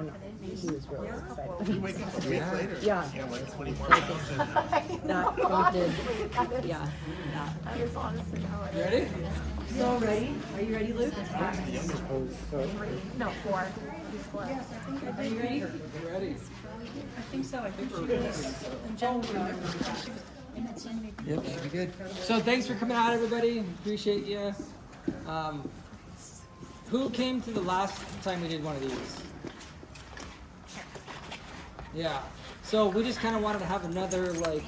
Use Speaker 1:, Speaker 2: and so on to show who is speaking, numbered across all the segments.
Speaker 1: And he was really excited.
Speaker 2: You wake up a week later.
Speaker 1: Yeah.
Speaker 2: You know, 20 more pounds.
Speaker 1: That prompted, yeah.
Speaker 3: That is honestly how it is.
Speaker 4: Ready?
Speaker 1: So ready? Are you ready, Luke?
Speaker 2: The youngest pose.
Speaker 3: No, 4. He's 4.
Speaker 1: Are you ready?
Speaker 4: You ready?
Speaker 5: I think so. I think she was. And Jen was
Speaker 4: Yep, should be good. So thanks for coming out, everybody. Appreciate you. Who came to the last time we did one of these? Yeah. So we just kind of wanted to have another like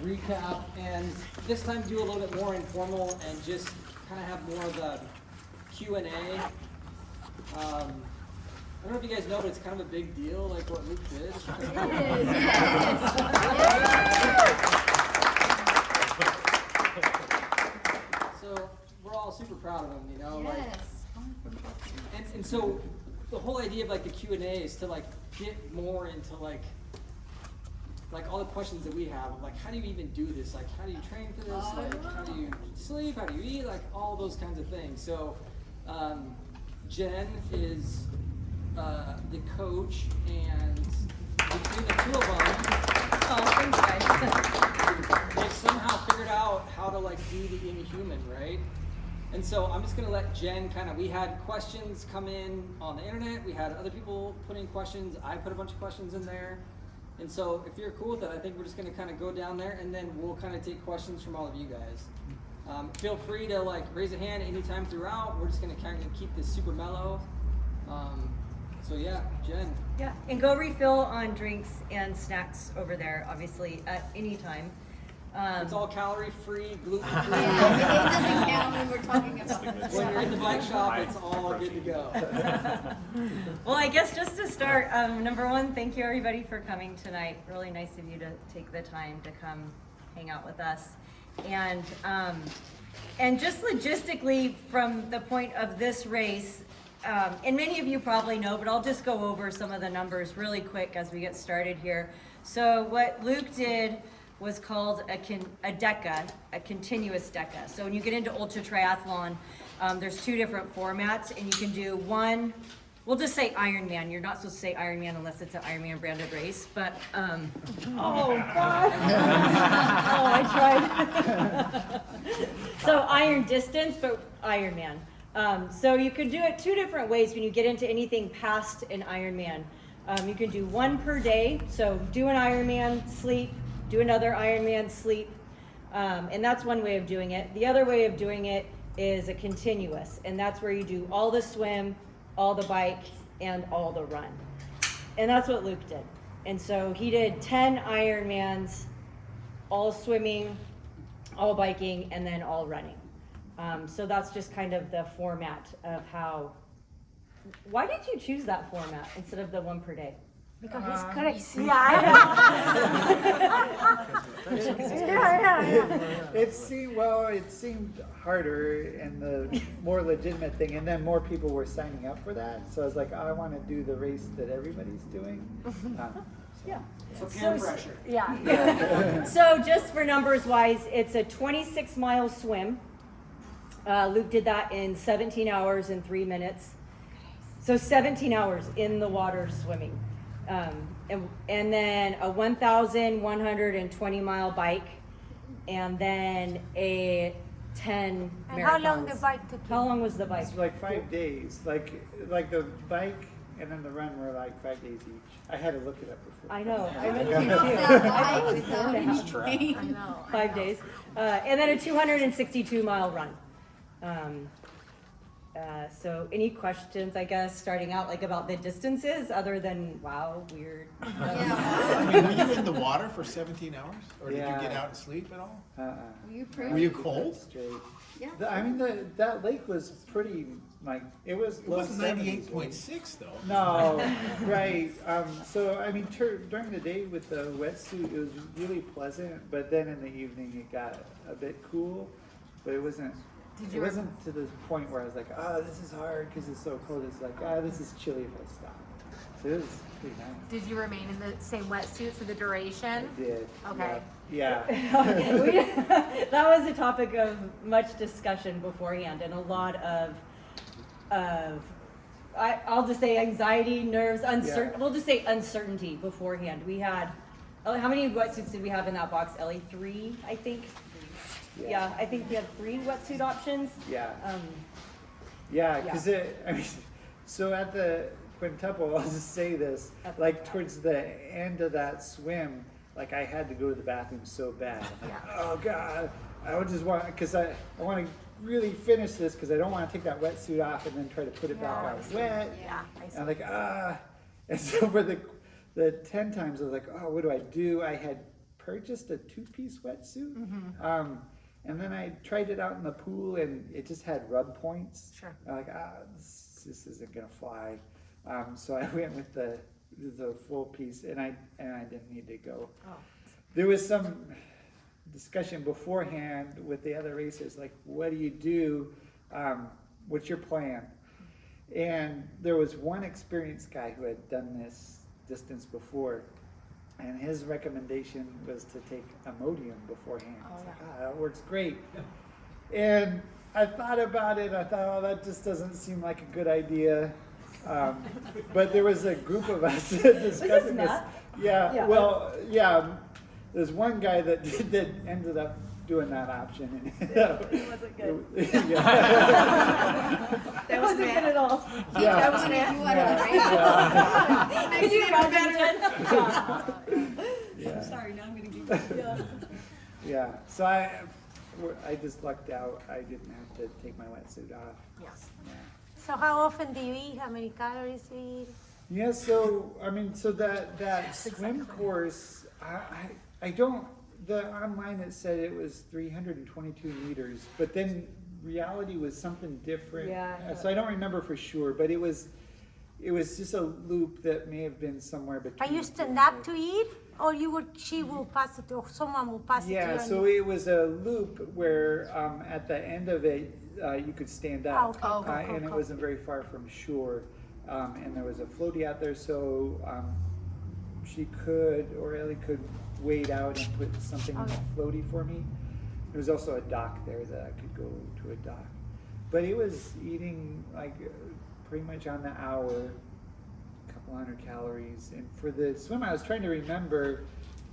Speaker 4: recap, and this time do a little bit more informal and just kind of have more of the Q&A. I don't know if you guys know, but it's kind of a big deal, like what Luke did. So we're all super proud of him, you know. Like, and so the whole idea of like the Q&A is to like get more into like all the questions that we have, like how do you even do this? Like how do you train for this? Like how do you sleep? How do you eat? Like all those kinds of things. So Jen is the coach, and between the two of them, they've somehow figured out how to like do the inhuman, right? And so I'm just gonna let Jen we had questions come in on the internet, we had other people put in questions, I put a bunch of questions in there. And so if you're cool with it, I think we're just gonna kind of go down there and then we'll kind of take questions from all of you guys. Feel free to like raise a hand anytime throughout. We're just gonna kind of keep this super mellow. So yeah, Jen.
Speaker 6: Yeah, and go refill on drinks and snacks over there, obviously, at any time.
Speaker 4: It's all calorie free, gluten free.
Speaker 3: Yeah, it doesn't count when we're talking about
Speaker 4: When you're in the bike shop, it's all good to go.
Speaker 6: Well, I guess just to start, number one, thank you everybody for coming tonight. Really nice of you to take the time to come hang out with us. And just logistically, from the point of this race, and many of you probably know, but I'll just go over some of the numbers really quick as we get started here. So what Luke did was called a Deca, a continuous Deca. So when you get into ultra triathlon, there's 2 different formats, and you can do one, we'll just say Ironman. You're not supposed to say Ironman unless it's an Ironman branded race, but, oh God. Oh, I tried. So iron distance, but Ironman. So you can do it 2 different ways when you get into anything past an Ironman. You can do 1 per day, so do an Ironman, sleep, do another Ironman, sleep, and that's one way of doing it. The other way of doing it is a continuous, and that's where you do all the swim, all the bike, and all the run. And that's what Luke did. And so he did 10 Ironmans, all swimming, all biking, and then all running. So that's just kind of the format of how. Why did you choose that format instead of the 1 per day?
Speaker 3: Because he's good at sleep.
Speaker 6: Yeah, I know.
Speaker 7: It seemed harder and the more legitimate thing, and then more people were signing up for that. So I was like, I want to do the race that everybody's doing.
Speaker 6: Yeah.
Speaker 4: So peer pressure.
Speaker 6: Yeah. So just for numbers wise, it's a 26-mile swim. Luke did that in 17 hours and 3 minutes. So 17 hours in the water swimming. And then a 1,120-mile bike, and then a 10
Speaker 3: And
Speaker 6: marathons.
Speaker 3: how long the bike took you?
Speaker 6: How long was the bike?
Speaker 7: It's like 5 days. Like the bike and then the run were like 5 days each. I had to look it up before.
Speaker 6: I know. I meant
Speaker 3: I
Speaker 6: to
Speaker 3: know.
Speaker 6: too.
Speaker 3: I know.
Speaker 6: 5 days. And then a 262-mile run. So any questions, I guess, starting out like about the distances other than, wow, weird.
Speaker 2: I mean, were you in the water for 17 hours? Or did you
Speaker 7: Yeah.
Speaker 2: get out and sleep at all?
Speaker 3: Were
Speaker 2: you cold?
Speaker 7: Straight.
Speaker 3: Yeah.
Speaker 7: That lake was pretty, like, it was
Speaker 2: It
Speaker 7: low
Speaker 2: was
Speaker 7: 70s.
Speaker 2: 98.6 though.
Speaker 7: No, right. So, I mean, during the day with the wetsuit, it was really pleasant, but then in the evening it got a bit cool, but it wasn't to the point where I was like, this is hard because it's so cold. It's like, this is chilly if I stop. So it was pretty nice.
Speaker 3: Did you remain in the same wetsuit for the duration?
Speaker 7: I did.
Speaker 3: Okay.
Speaker 7: Yeah.
Speaker 6: That was a topic of much discussion beforehand, and a lot of I'll just say anxiety, nerves, uncertain. We'll just say uncertainty beforehand. We had, how many wetsuits did we have in that box, Ellie? 3, I think. Yeah, I think we had 3 wetsuit options.
Speaker 7: Yeah. Yeah, because I mean, so at the quintuple, I'll just say this, like towards the end of that swim, like I had to go to the bathroom so bad. I'm like, oh God, I would just want, because I want to really finish this because I don't want to take that wetsuit off and then try to put it back on wet.
Speaker 3: Yeah.
Speaker 7: And I'm like, and so for the 10 times I was like, oh, what do I do? I had purchased a 2-piece wetsuit. And then I tried it out in the pool and it just had rub points.
Speaker 3: Sure.
Speaker 7: I'm like, this isn't gonna fly. So I went with the full piece and I didn't need to go. There was some discussion beforehand with the other racers, like, what do you do? What's your plan? And there was one experienced guy who had done this distance before, and his recommendation was to take Imodium beforehand. That works great. And I thought about it, I thought, oh, that just doesn't seem like a good idea. But there was a group of us discussing this. Yeah, well, yeah, there's one guy that ended up doing that option. And
Speaker 6: It wasn't good.
Speaker 3: That wasn't good at all.
Speaker 7: Yeah.
Speaker 3: That was bad.
Speaker 6: Could you imagine?
Speaker 7: Yeah.
Speaker 5: Sorry, now I'm gonna give you.
Speaker 7: Yeah, so I just lucked out. I didn't have to take my wetsuit off.
Speaker 3: Yes.
Speaker 7: Yeah.
Speaker 8: So how often do you eat? How many calories do you eat?
Speaker 7: Yeah, so I mean, so that swim course, I don't. Online it said it was 322 meters, but then reality was something different.
Speaker 6: Yeah.
Speaker 7: So I don't remember for sure, but it was just a loop that may have been somewhere between.
Speaker 8: Are you stand up to eat, or she will pass it, or someone will pass it to you?
Speaker 7: Yeah, so it was a loop where at the end of it you could stand up, and it wasn't very far from shore, and there was a floaty out there, so she could, or Ellie could, wade out and put something on the floaty for me. There was also a dock there that I could go to a dock, but it was eating like pretty much on the hour, a couple hundred calories. And for the swim, I was trying to remember.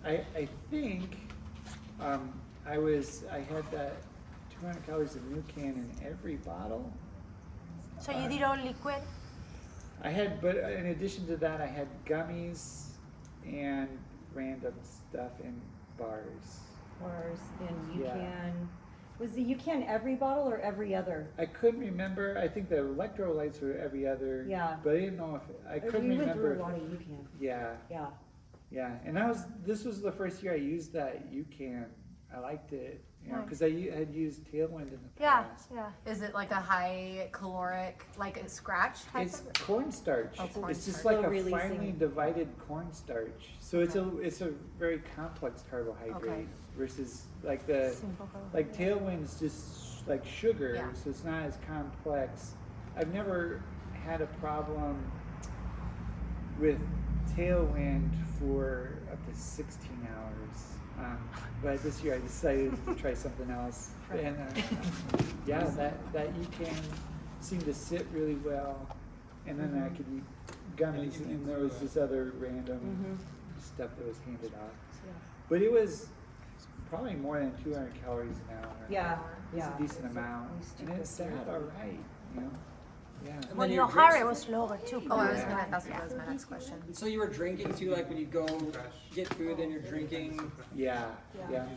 Speaker 7: I think I had that 200 calories of new can in every bottle.
Speaker 8: So you did all liquid?
Speaker 7: I had, but in addition to that, I had gummies and random stuff in bars.
Speaker 6: Bars and
Speaker 7: Yeah.
Speaker 6: UCAN. Was the UCAN every bottle or every other?
Speaker 7: I couldn't remember. I think the electrolytes were every other.
Speaker 6: Yeah.
Speaker 7: But I didn't know if I couldn't
Speaker 6: We went
Speaker 7: remember.
Speaker 6: through a lot
Speaker 7: if-
Speaker 6: of UCAN.
Speaker 7: Yeah,
Speaker 6: Yeah.
Speaker 7: yeah. And this was the first year I used that UCAN. I liked it, you know,
Speaker 8: Nice.
Speaker 7: because I had used Tailwind in the
Speaker 8: Yeah,
Speaker 7: past.
Speaker 8: yeah.
Speaker 3: Is it like a high caloric, like a scratch type
Speaker 7: It's
Speaker 3: of?
Speaker 7: cornstarch.
Speaker 3: Oh,
Speaker 7: It's just
Speaker 3: cornstarch.
Speaker 7: like a
Speaker 6: Slow
Speaker 7: finely
Speaker 6: releasing.
Speaker 7: divided cornstarch. So it's a very complex carbohydrate
Speaker 3: Okay.
Speaker 7: versus like the
Speaker 8: Simple carbohydrate.
Speaker 7: like Tailwind's just like sugar,
Speaker 3: Yeah.
Speaker 7: so it's not as complex. I've never had a problem with Tailwind for up to 16 hours. But this year I decided to try something else. And yeah, that UCAN seemed to sit really well. And then I could eat gummies, and there was this other random stuff that was handed out. But it was probably more than 200 calories an hour.
Speaker 6: Yeah.
Speaker 7: It's
Speaker 6: Yeah.
Speaker 7: a decent amount.
Speaker 6: Used to
Speaker 7: And it
Speaker 6: cook
Speaker 7: sat
Speaker 6: it.
Speaker 7: all right, you know? Yeah.
Speaker 4: And
Speaker 8: Well,
Speaker 4: then
Speaker 8: your
Speaker 4: drinks-
Speaker 8: heart was lower too.
Speaker 3: Oh, I was
Speaker 8: probably.
Speaker 3: gonna, that was my next question.
Speaker 4: So you were drinking too, like when you go get food, then you're drinking.
Speaker 7: Yeah, yeah.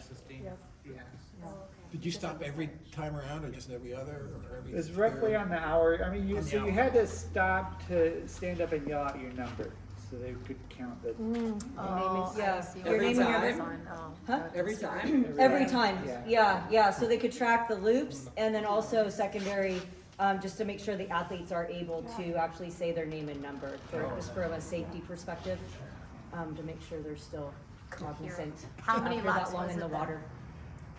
Speaker 2: Did you stop every time around or just every other or every?
Speaker 7: It's roughly
Speaker 2: third?
Speaker 7: on the hour. I mean, you had to stop to stand up and yell out your number so they could count the.
Speaker 3: Oh,
Speaker 6: Yeah.
Speaker 3: I see.
Speaker 4: Every
Speaker 3: Your name
Speaker 4: time?
Speaker 3: is on, oh.
Speaker 6: Huh?
Speaker 4: Every time?
Speaker 6: Every time,
Speaker 7: Yeah.
Speaker 6: yeah, so they could track the loops, and then also secondary, just to make sure the athletes are able to actually say their name and number, just from a safety perspective, to make sure they're still cognizant
Speaker 3: How many
Speaker 6: after
Speaker 3: laps
Speaker 6: that long
Speaker 3: was
Speaker 6: in the
Speaker 3: it then?
Speaker 6: water.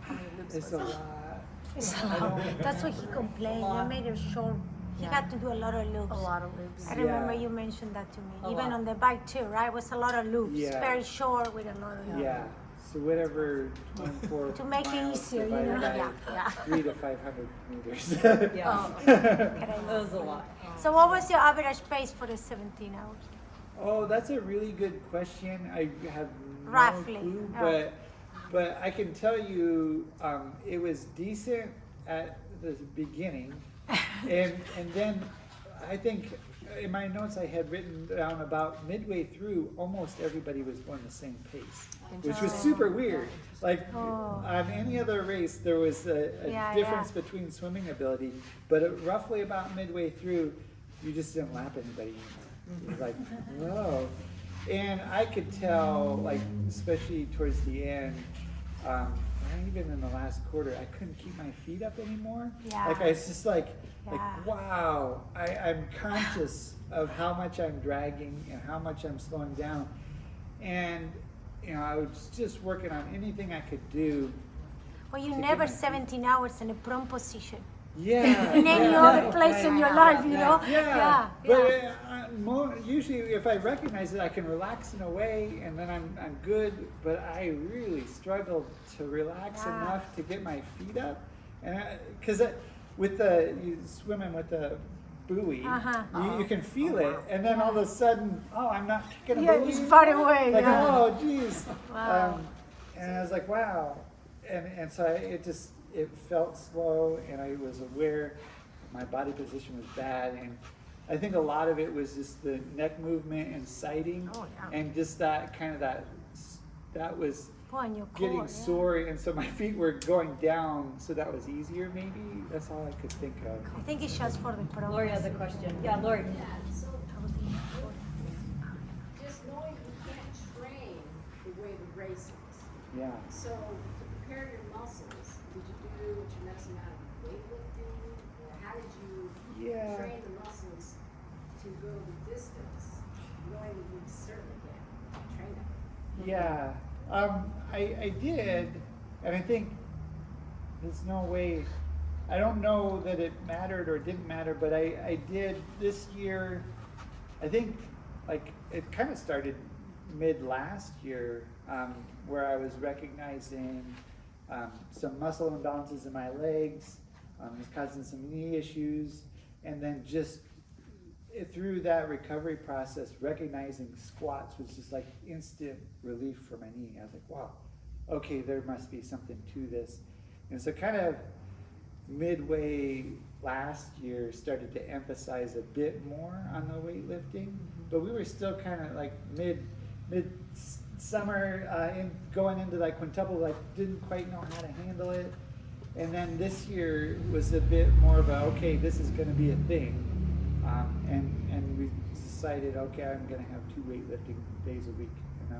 Speaker 3: How many loops
Speaker 7: It's
Speaker 3: was
Speaker 7: a
Speaker 3: it?
Speaker 7: lot.
Speaker 8: It's a lot. That's what he complained. They made it short. He had to do a lot of loops.
Speaker 3: A lot of loops.
Speaker 8: I remember
Speaker 7: Yeah.
Speaker 8: you mentioned that to me.
Speaker 6: A
Speaker 8: Even
Speaker 6: lot.
Speaker 8: on the bike too, right? It was a lot of loops.
Speaker 7: Yeah.
Speaker 8: Very short with a lot of loops.
Speaker 7: Yeah. So whatever 24
Speaker 8: To make it
Speaker 7: miles
Speaker 8: easier, you
Speaker 7: divided
Speaker 8: know?
Speaker 7: by
Speaker 3: Yeah.
Speaker 7: 3 to 500 meters.
Speaker 6: Yeah,
Speaker 3: Oh,
Speaker 6: that was a lot.
Speaker 8: So what was your average pace for the 17 hours?
Speaker 7: Oh, that's a really good question. I have no
Speaker 8: Roughly,
Speaker 7: clue,
Speaker 8: oh.
Speaker 7: but I can tell you it was decent at the beginning, and then I think in my notes I had written down about midway through, almost everybody was going the same pace, which was super weird. Like on any other race, there was a
Speaker 8: Yeah,
Speaker 7: difference between swimming ability, but roughly about midway through, you just didn't lap anybody anymore. It was like, whoa. And I could tell, like, especially towards the end, even in the last quarter, I couldn't keep my feet up anymore.
Speaker 8: Yeah.
Speaker 7: Like, I was just like,
Speaker 8: Yeah.
Speaker 7: wow, I'm conscious of how much I'm dragging and how much I'm slowing down. And, I was just working on anything I could do.
Speaker 8: Well, you
Speaker 7: to get
Speaker 8: never
Speaker 7: my feet-
Speaker 8: 17 hours in a prone position.
Speaker 7: Yeah.
Speaker 8: In any
Speaker 7: yeah,
Speaker 8: other place in your life, you know?
Speaker 7: Yeah,
Speaker 8: Yeah.
Speaker 7: but usually if I recognize it, I can relax in a way, and then I'm good. But I really struggled to relax
Speaker 8: Yeah.
Speaker 7: enough to get my feet up, and because you swimming with the buoy,
Speaker 8: Uh-huh.
Speaker 7: you can feel it, and then all of a sudden, I'm not kicking a
Speaker 8: Yeah,
Speaker 7: buoy
Speaker 8: it's
Speaker 7: anymore.
Speaker 8: far away,
Speaker 7: Like,
Speaker 8: yeah.
Speaker 7: oh, geez.
Speaker 8: Wow.
Speaker 7: And I was like, wow, and so it felt slow, and I was aware my body position was bad, and I think a lot of it was just the neck movement and sighting,
Speaker 8: Oh, yeah.
Speaker 7: and just that was
Speaker 8: Oh, and your
Speaker 7: getting
Speaker 8: core, yeah.
Speaker 7: sore, and so my feet were going down, so that was easier maybe. That's all I could think of.
Speaker 8: I think it's just for the prone.
Speaker 6: Lori has a question. Yeah, Lori.
Speaker 9: Just knowing you can't train the way the race is.
Speaker 7: Yeah.
Speaker 9: So to prepare your muscles, did you do a tremendous amount of weightlifting, or how did you
Speaker 7: Yeah.
Speaker 9: train the muscles to go the distance, knowing that you certainly can't train it?
Speaker 7: Yeah, I did, and I think there's no way, I don't know that it mattered or didn't matter, but I did this year. I think like it kind of started mid last year, where I was recognizing some muscle imbalances in my legs, it was causing some knee issues, and then just through that recovery process, recognizing squats was just like instant relief for my knee. I was like, wow, okay, there must be something to this. And so kind of midway last year started to emphasize a bit more on the weightlifting, but we were still kind of like mid summer going into like quintuple, like didn't quite know how to handle it. And then this year was a bit more of a, okay, this is going to be a thing. And we decided, okay, I'm going to have 2 weightlifting days a week, and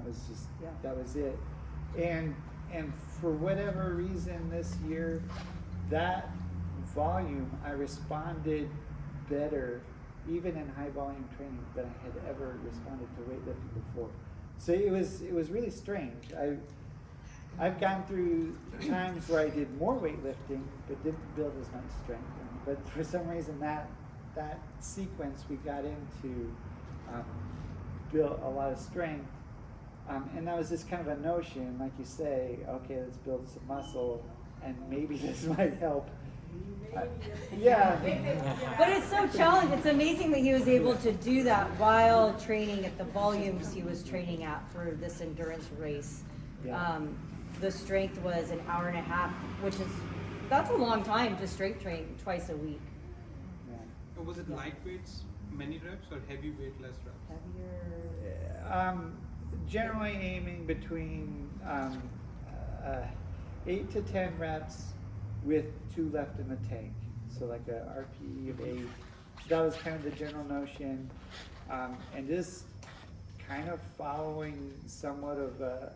Speaker 7: that was it. And for whatever reason this year, that volume, I responded better, even in high volume training, than I had ever responded to weightlifting before. So it was really strange. I've gone through times where I did more weightlifting, but didn't build as much strength. But for some reason, that sequence we got into built a lot of strength, and that was just kind of a notion, like you say, okay, let's build some muscle, and maybe this might help. Yeah.
Speaker 6: But it's so challenging. It's amazing that he was able to do that while training at the volumes he was training at for this endurance race.
Speaker 7: Yeah.
Speaker 6: The strength was an hour and a half, that's a long time to strength train twice a week.
Speaker 7: Yeah.
Speaker 10: Was it light weights, many reps, or heavy weight, less reps?
Speaker 6: Heavier.
Speaker 7: Generally aiming between 8 to 10 reps with 2 left in the tank. So like a RPE of 8. So that was kind of the general notion. And just kind of following somewhat of a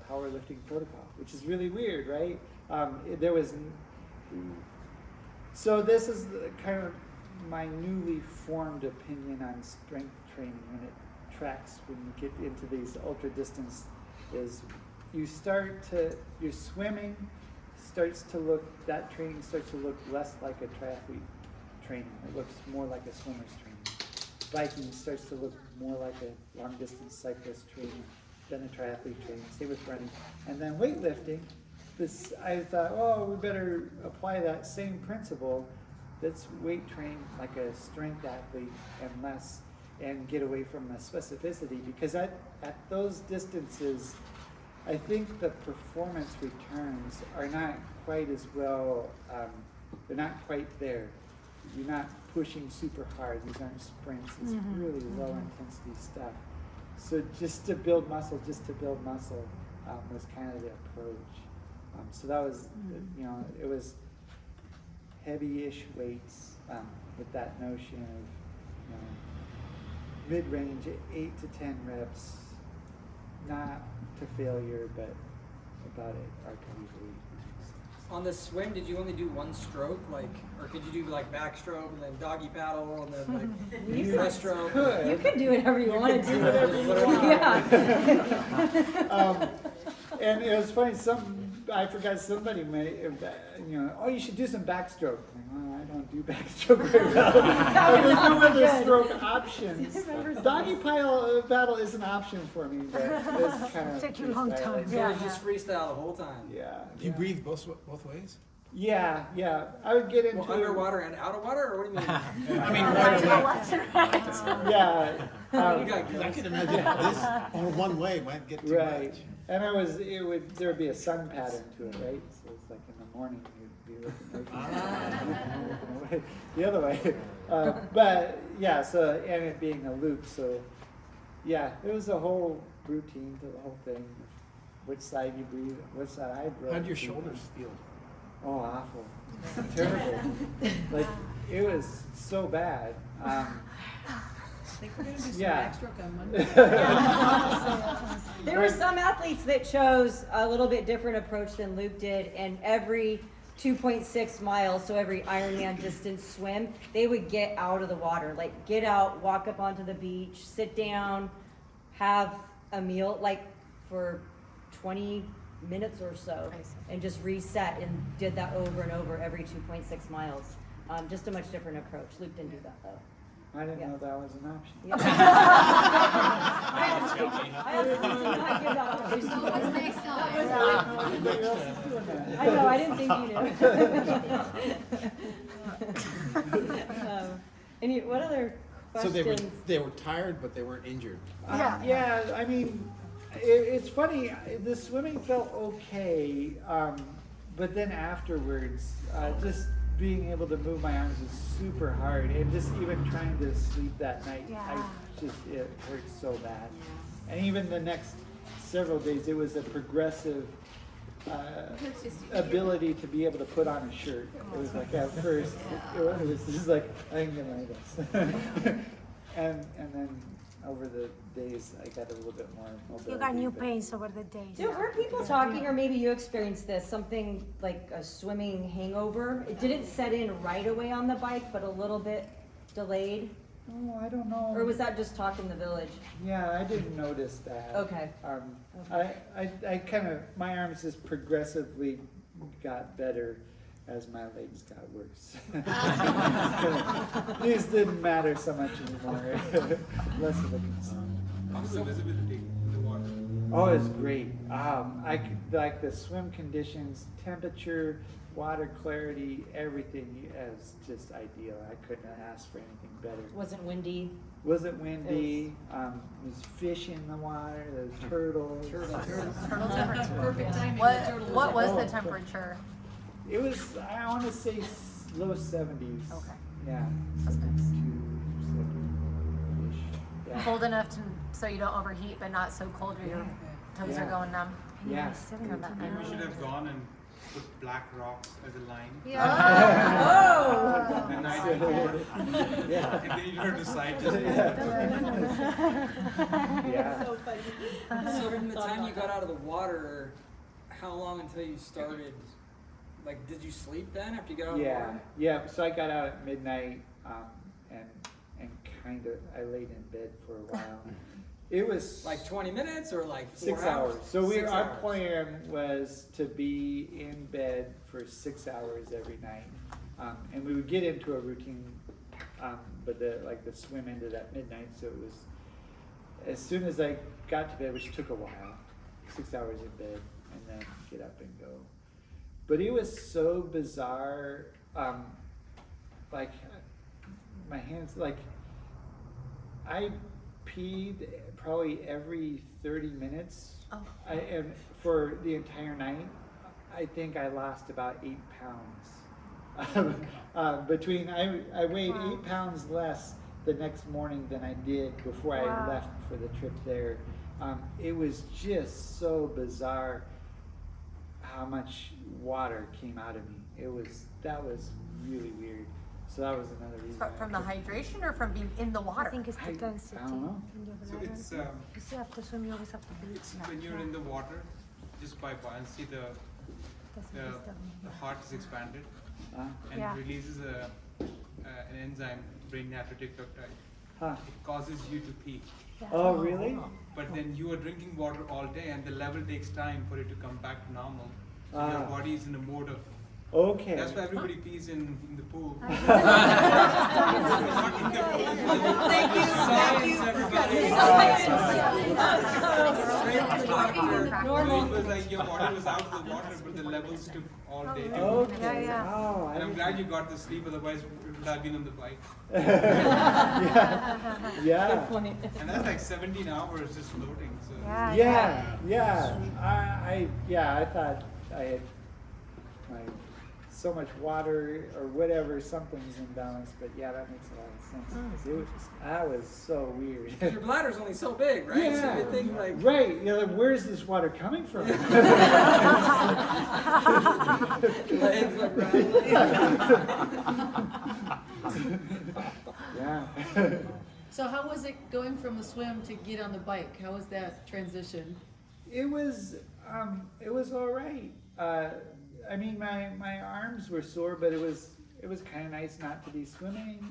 Speaker 7: powerlifting protocol, which is really weird, right? So this is kind of my newly formed opinion on strength training when it tracks when you get into these ultra distance is your swimming that training starts to look less like a triathlete training. It looks more like a swimmer's training. Biking starts to look more like a long distance cyclist training. been a triathlete training, same with running. And then weightlifting, I thought, oh, we better apply that same principle. That's weight trained like a strength athlete and get away from the specificity, because at those distances, I think the performance returns are not quite as well, they're not quite there. You're not pushing super hard. These aren't sprints. It's really low intensity stuff. So just to build muscle was kind of the approach. So that was, it was heavy-ish weights with that notion of, mid-range, 8 to 10 reps, not to failure, but about it, RPE.
Speaker 4: On the swim, did you only do one stroke, or could you do backstroke and then doggy paddle and then breaststroke?
Speaker 6: You can do whatever you want to do.
Speaker 4: Whatever you want.
Speaker 6: Yeah.
Speaker 7: And it was funny. I forgot somebody oh, you should do some backstroke. I don't do backstroke very well. There's no other stroke options. Doggy paddle is an option for me, but it's kind of
Speaker 8: Take you a long time.
Speaker 4: So you just freestyle the whole time.
Speaker 7: Yeah.
Speaker 2: Do you breathe both ways?
Speaker 7: Yeah. I would get into
Speaker 4: underwater and out of water, or what do you mean?
Speaker 2: I mean,
Speaker 7: yeah.
Speaker 2: I can imagine this or one way might get too much.
Speaker 7: And there would be a sun pattern to it, right? So it's like in the morning you'd be looking away, the other way. But yeah, and it being a loop, so yeah, it was a whole routine to the whole thing. Which side you breathe, which side I breathe.
Speaker 2: How'd your shoulders feel?
Speaker 7: Oh, awful. Terrible. It was so bad.
Speaker 5: I think we're going to do some backstroke on Monday.
Speaker 6: There were some athletes that chose a little bit different approach than Luke did, and every 2.6 miles, so every Ironman distance swim, they would get out of the water, get out, walk up onto the beach, sit down, have a meal, for 20 minutes or so, and just reset, and did that over and over every 2.6 miles. Just a much different approach. Luke didn't do that though.
Speaker 7: I didn't know that was an option.
Speaker 6: Yeah. I absolutely did not give that option.
Speaker 3: What's next on?
Speaker 7: Everybody else is doing that.
Speaker 6: I know, I didn't think you knew. What other
Speaker 2: So
Speaker 6: questions?
Speaker 2: they were tired, but they weren't injured.
Speaker 7: Yeah, I mean, it's funny, the swimming felt okay, but then afterwards, just being able to move my arms was super hard, and just even trying to sleep that night, it hurt so bad. And even the next several days, it was a progressive ability to be able to put on a shirt. It was like at first, it was just like, I can get like this. and then over the days, I got a little bit more mobility.
Speaker 8: You got new pains over the days.
Speaker 6: Were people talking, or maybe you experienced this, something like a swimming hangover? It didn't set in right away on the bike, but a little bit delayed?
Speaker 7: Oh, I don't know.
Speaker 6: Or was that just talk in the village?
Speaker 7: Yeah, I didn't notice that.
Speaker 6: Okay.
Speaker 7: I kind of, my arms just progressively got better as my legs got worse. These didn't matter so much anymore. Less of a concern.
Speaker 10: How's the visibility in the water?
Speaker 7: Oh, it's great. I could, like the swim conditions, temperature, water clarity, everything is just ideal. I couldn't have asked for anything better.
Speaker 6: Wasn't windy?
Speaker 7: Wasn't windy. Was fish in the water. There was turtles.
Speaker 5: Perfect timing.
Speaker 3: What was the temperature?
Speaker 7: It was, I want to say low 70s.
Speaker 3: Okay.
Speaker 7: Yeah.
Speaker 3: That's nice.
Speaker 7: 72-ish. Yeah.
Speaker 3: Cold enough so you don't overheat, but not so cold where your toes are going numb.
Speaker 7: Yeah.
Speaker 10: Maybe we should have gone and put black rocks as a line.
Speaker 6: Oh!
Speaker 10: The night before.
Speaker 7: Yeah.
Speaker 10: And then you turn to side just
Speaker 7: Yeah.
Speaker 6: So funny.
Speaker 4: So from the time you got out of the water, how long until you started? Did you sleep then after you got out of the water?
Speaker 7: Yeah. So I got out at midnight, and kind of I laid in bed for a while. It was
Speaker 4: 20 minutes or 4
Speaker 7: 6 hours. So our plan was to be in bed for 6 hours every night, and we would get into a routine, but the swim ended at midnight. So it was as soon as I got to bed, which took a while, 6 hours in bed, and then get up and go. But it was so bizarre, like my hands, like I peed probably every 30 minutes. And for the entire night, I think I lost about 8 pounds. Between, I weighed 8 pounds less the next morning than I did before I left for the trip there. It was just so bizarre how much water came out of me. That was really weird. So that was another reason.
Speaker 3: From the hydration or from being in the water?
Speaker 8: I think it's the density.
Speaker 7: I don't know.
Speaker 8: in your
Speaker 10: So
Speaker 8: bladder.
Speaker 10: it's
Speaker 8: You still have to swim, you always have to breathe.
Speaker 10: it's when you're in the water, just by buoyancy, the heart is expanded and
Speaker 8: Yeah.
Speaker 10: releases an enzyme, brain natriuretic peptide.
Speaker 7: Huh.
Speaker 10: It causes you to pee.
Speaker 7: Oh, really?
Speaker 10: But then you are drinking water all day, and the level takes time for it to come back to normal. So your
Speaker 7: Ah.
Speaker 10: body is in a mode of.
Speaker 7: Okay.
Speaker 10: That's why everybody pees in the pool.
Speaker 3: Thank you.
Speaker 10: Science, everybody.
Speaker 3: Normal.
Speaker 10: It was like your body was out of the water, but the levels took all day.
Speaker 7: Okay.
Speaker 3: Yeah.
Speaker 7: Oh,
Speaker 10: And I'm glad you got the sleep, otherwise it would have been on the bike.
Speaker 7: Yeah.
Speaker 10: And that's like 17 hours just floating. So
Speaker 7: I thought I had so much water or whatever, something's imbalanced, but yeah, that makes a lot of sense. 'Cause that was so weird.
Speaker 4: Your bladder's only so big, right? So
Speaker 7: Yeah.
Speaker 4: you think like.
Speaker 7: Right, you know, like, where's this water coming from?
Speaker 4: Legs like rattling.
Speaker 7: Yeah.
Speaker 5: So how was it going from the swim to get on the bike? How was that transition?
Speaker 7: It was all right. I mean, my arms were sore, but it was kind of nice not to be swimming.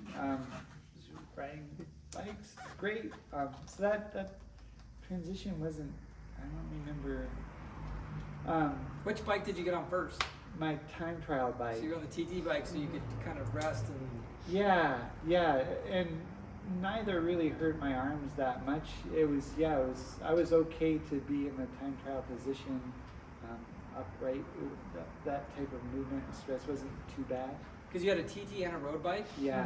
Speaker 7: Riding bikes, great. So that transition wasn't. I don't remember.
Speaker 4: Which bike did you get on first?
Speaker 7: My time trial bike.
Speaker 4: So you're on the TT bike, so you could kind of rest and.
Speaker 7: Yeah, and neither really hurt my arms that much. I was okay to be in the time trial position, upright. That type of movement and stress wasn't too bad.
Speaker 4: Because you had a TT and a road bike.
Speaker 7: Yeah.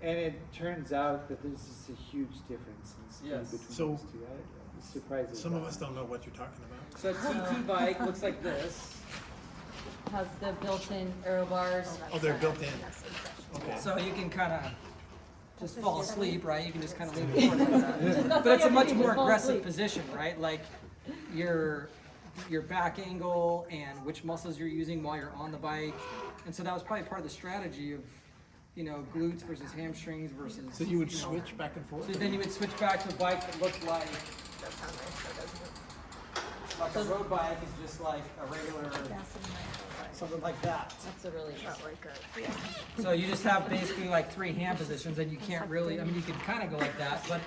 Speaker 7: And it turns out that there's just a huge difference in speed between
Speaker 2: So-
Speaker 7: those two. It surprises
Speaker 2: Some of
Speaker 7: me.
Speaker 2: us don't know what you're talking about.
Speaker 4: So a TT bike looks like this.
Speaker 6: Has the built-in aero bars.
Speaker 2: Oh, they're built in. Okay.
Speaker 4: So you can kind of just fall asleep, right? You can just kind of lean forward like that. But it's a much more aggressive position, right? Like your back angle and which muscles you're using while you're on the bike. And so that was probably part of the strategy of, glutes versus hamstrings versus.
Speaker 2: So you would switch back and forth?
Speaker 4: So then you would switch back to a bike that looked like a road bike is just like a regular, something like that.
Speaker 6: That's a really
Speaker 4: So you just have basically like 3 hand positions, and you can't really, you can kind of go like that, but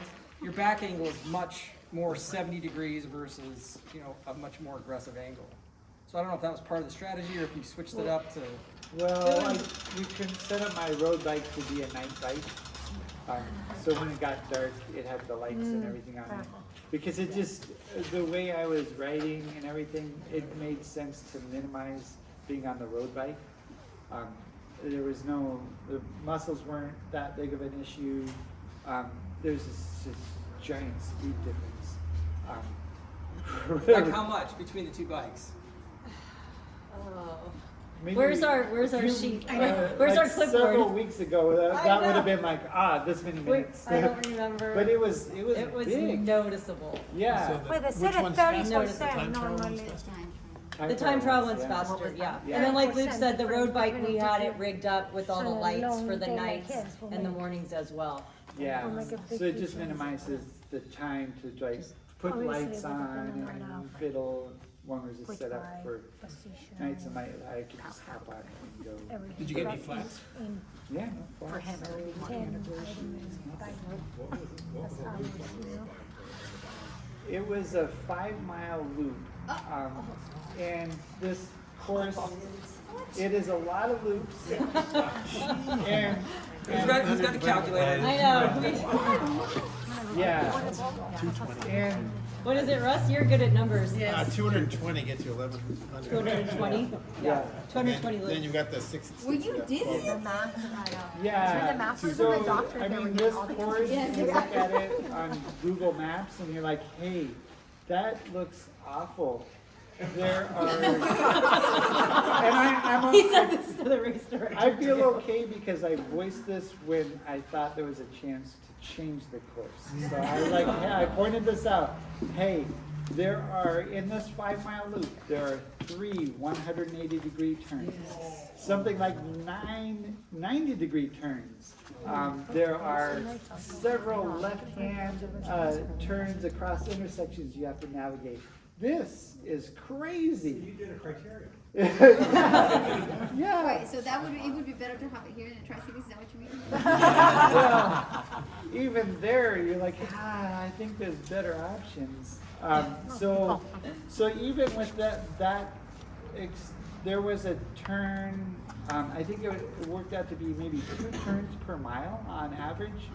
Speaker 4: your back angle is much more 70 degrees versus, a much more aggressive angle. So I don't know if that was part of the strategy or if you switched it up to.
Speaker 7: Well, you can set up my road bike to be a night bike. So when it got dark, it had the lights and everything on it. Because it just, the way I was riding and everything, it made sense to minimize being on the road bike. There was the muscles weren't that big of an issue. There's this giant speed difference.
Speaker 4: Like how much between the 2 bikes?
Speaker 7: Maybe
Speaker 6: Where's our sheet? Where's our clipboard?
Speaker 7: Several weeks ago, that would have been like, this many minutes.
Speaker 6: I don't remember.
Speaker 7: But it was big.
Speaker 6: Noticeable.
Speaker 7: Yeah.
Speaker 2: So
Speaker 8: Well, they
Speaker 2: which
Speaker 8: said
Speaker 2: one's
Speaker 8: at
Speaker 2: faster?
Speaker 8: 30%
Speaker 2: Time trial one's
Speaker 8: normally.
Speaker 2: faster?
Speaker 6: The time trial one's
Speaker 7: yeah.
Speaker 6: faster, yeah.
Speaker 7: Yeah.
Speaker 6: And then like Luke
Speaker 8: 30%
Speaker 6: said, the road bike, we
Speaker 8: difference
Speaker 6: had
Speaker 8: between
Speaker 6: it rigged up with all the
Speaker 8: so
Speaker 6: lights
Speaker 8: long
Speaker 6: for the
Speaker 8: day like
Speaker 6: nights
Speaker 8: his will
Speaker 6: and the
Speaker 8: make-
Speaker 6: mornings as well.
Speaker 7: Yeah.
Speaker 8: Will make a big
Speaker 7: So it just
Speaker 8: difference.
Speaker 7: minimizes the time to like put
Speaker 8: Obviously,
Speaker 7: lights
Speaker 8: we're
Speaker 7: on
Speaker 8: dependent on
Speaker 7: and
Speaker 8: our
Speaker 7: fiddle. One was just
Speaker 8: quick
Speaker 7: set up
Speaker 8: eye,
Speaker 7: for
Speaker 8: position,
Speaker 7: nights and I could just hop on and go.
Speaker 8: everything.
Speaker 2: Did you get any
Speaker 8: Practice
Speaker 2: flats?
Speaker 8: in
Speaker 7: Yeah, no
Speaker 8: For
Speaker 7: flats.
Speaker 8: him, 10 That's hours,
Speaker 7: It was a 5-mile loop. And this course, it is a lot of loops. and
Speaker 4: Who's got the calculator?
Speaker 6: I know.
Speaker 7: Yeah. And
Speaker 6: What is it, Russ? You're good at numbers.
Speaker 2: 220 gets you 1100.
Speaker 6: 220?
Speaker 7: yeah.
Speaker 6: 220
Speaker 2: Then
Speaker 6: loops.
Speaker 2: you got the 6.
Speaker 9: Well, you did it.
Speaker 8: The math,
Speaker 7: Yeah.
Speaker 8: the math was
Speaker 7: So,
Speaker 8: the doctor.
Speaker 7: I
Speaker 8: they were
Speaker 7: mean,
Speaker 8: doing
Speaker 7: this
Speaker 8: all the
Speaker 7: course,
Speaker 8: calculations.
Speaker 7: you look at it on Google Maps and you're like, hey, that looks awful. There are, and I'm
Speaker 6: He said this to the race director.
Speaker 7: I feel okay because I voiced this when I thought there was a chance to change the course. So I was like, yeah, I pointed this out. Hey, there are, in this 5-mile loop, there are 3 180-degree turns. Something like 9 90-degree turns. There are several left-hand turns across intersections you have to navigate. This is crazy.
Speaker 2: You did a criteria.
Speaker 7: Yeah.
Speaker 9: Wait, so it would be better to have it here in the Tri-Cities, is that what you mean?
Speaker 7: Well, even there, you're like, I think there's better options. So even with there was a turn. I think it worked out to be maybe 2 turns per mile on average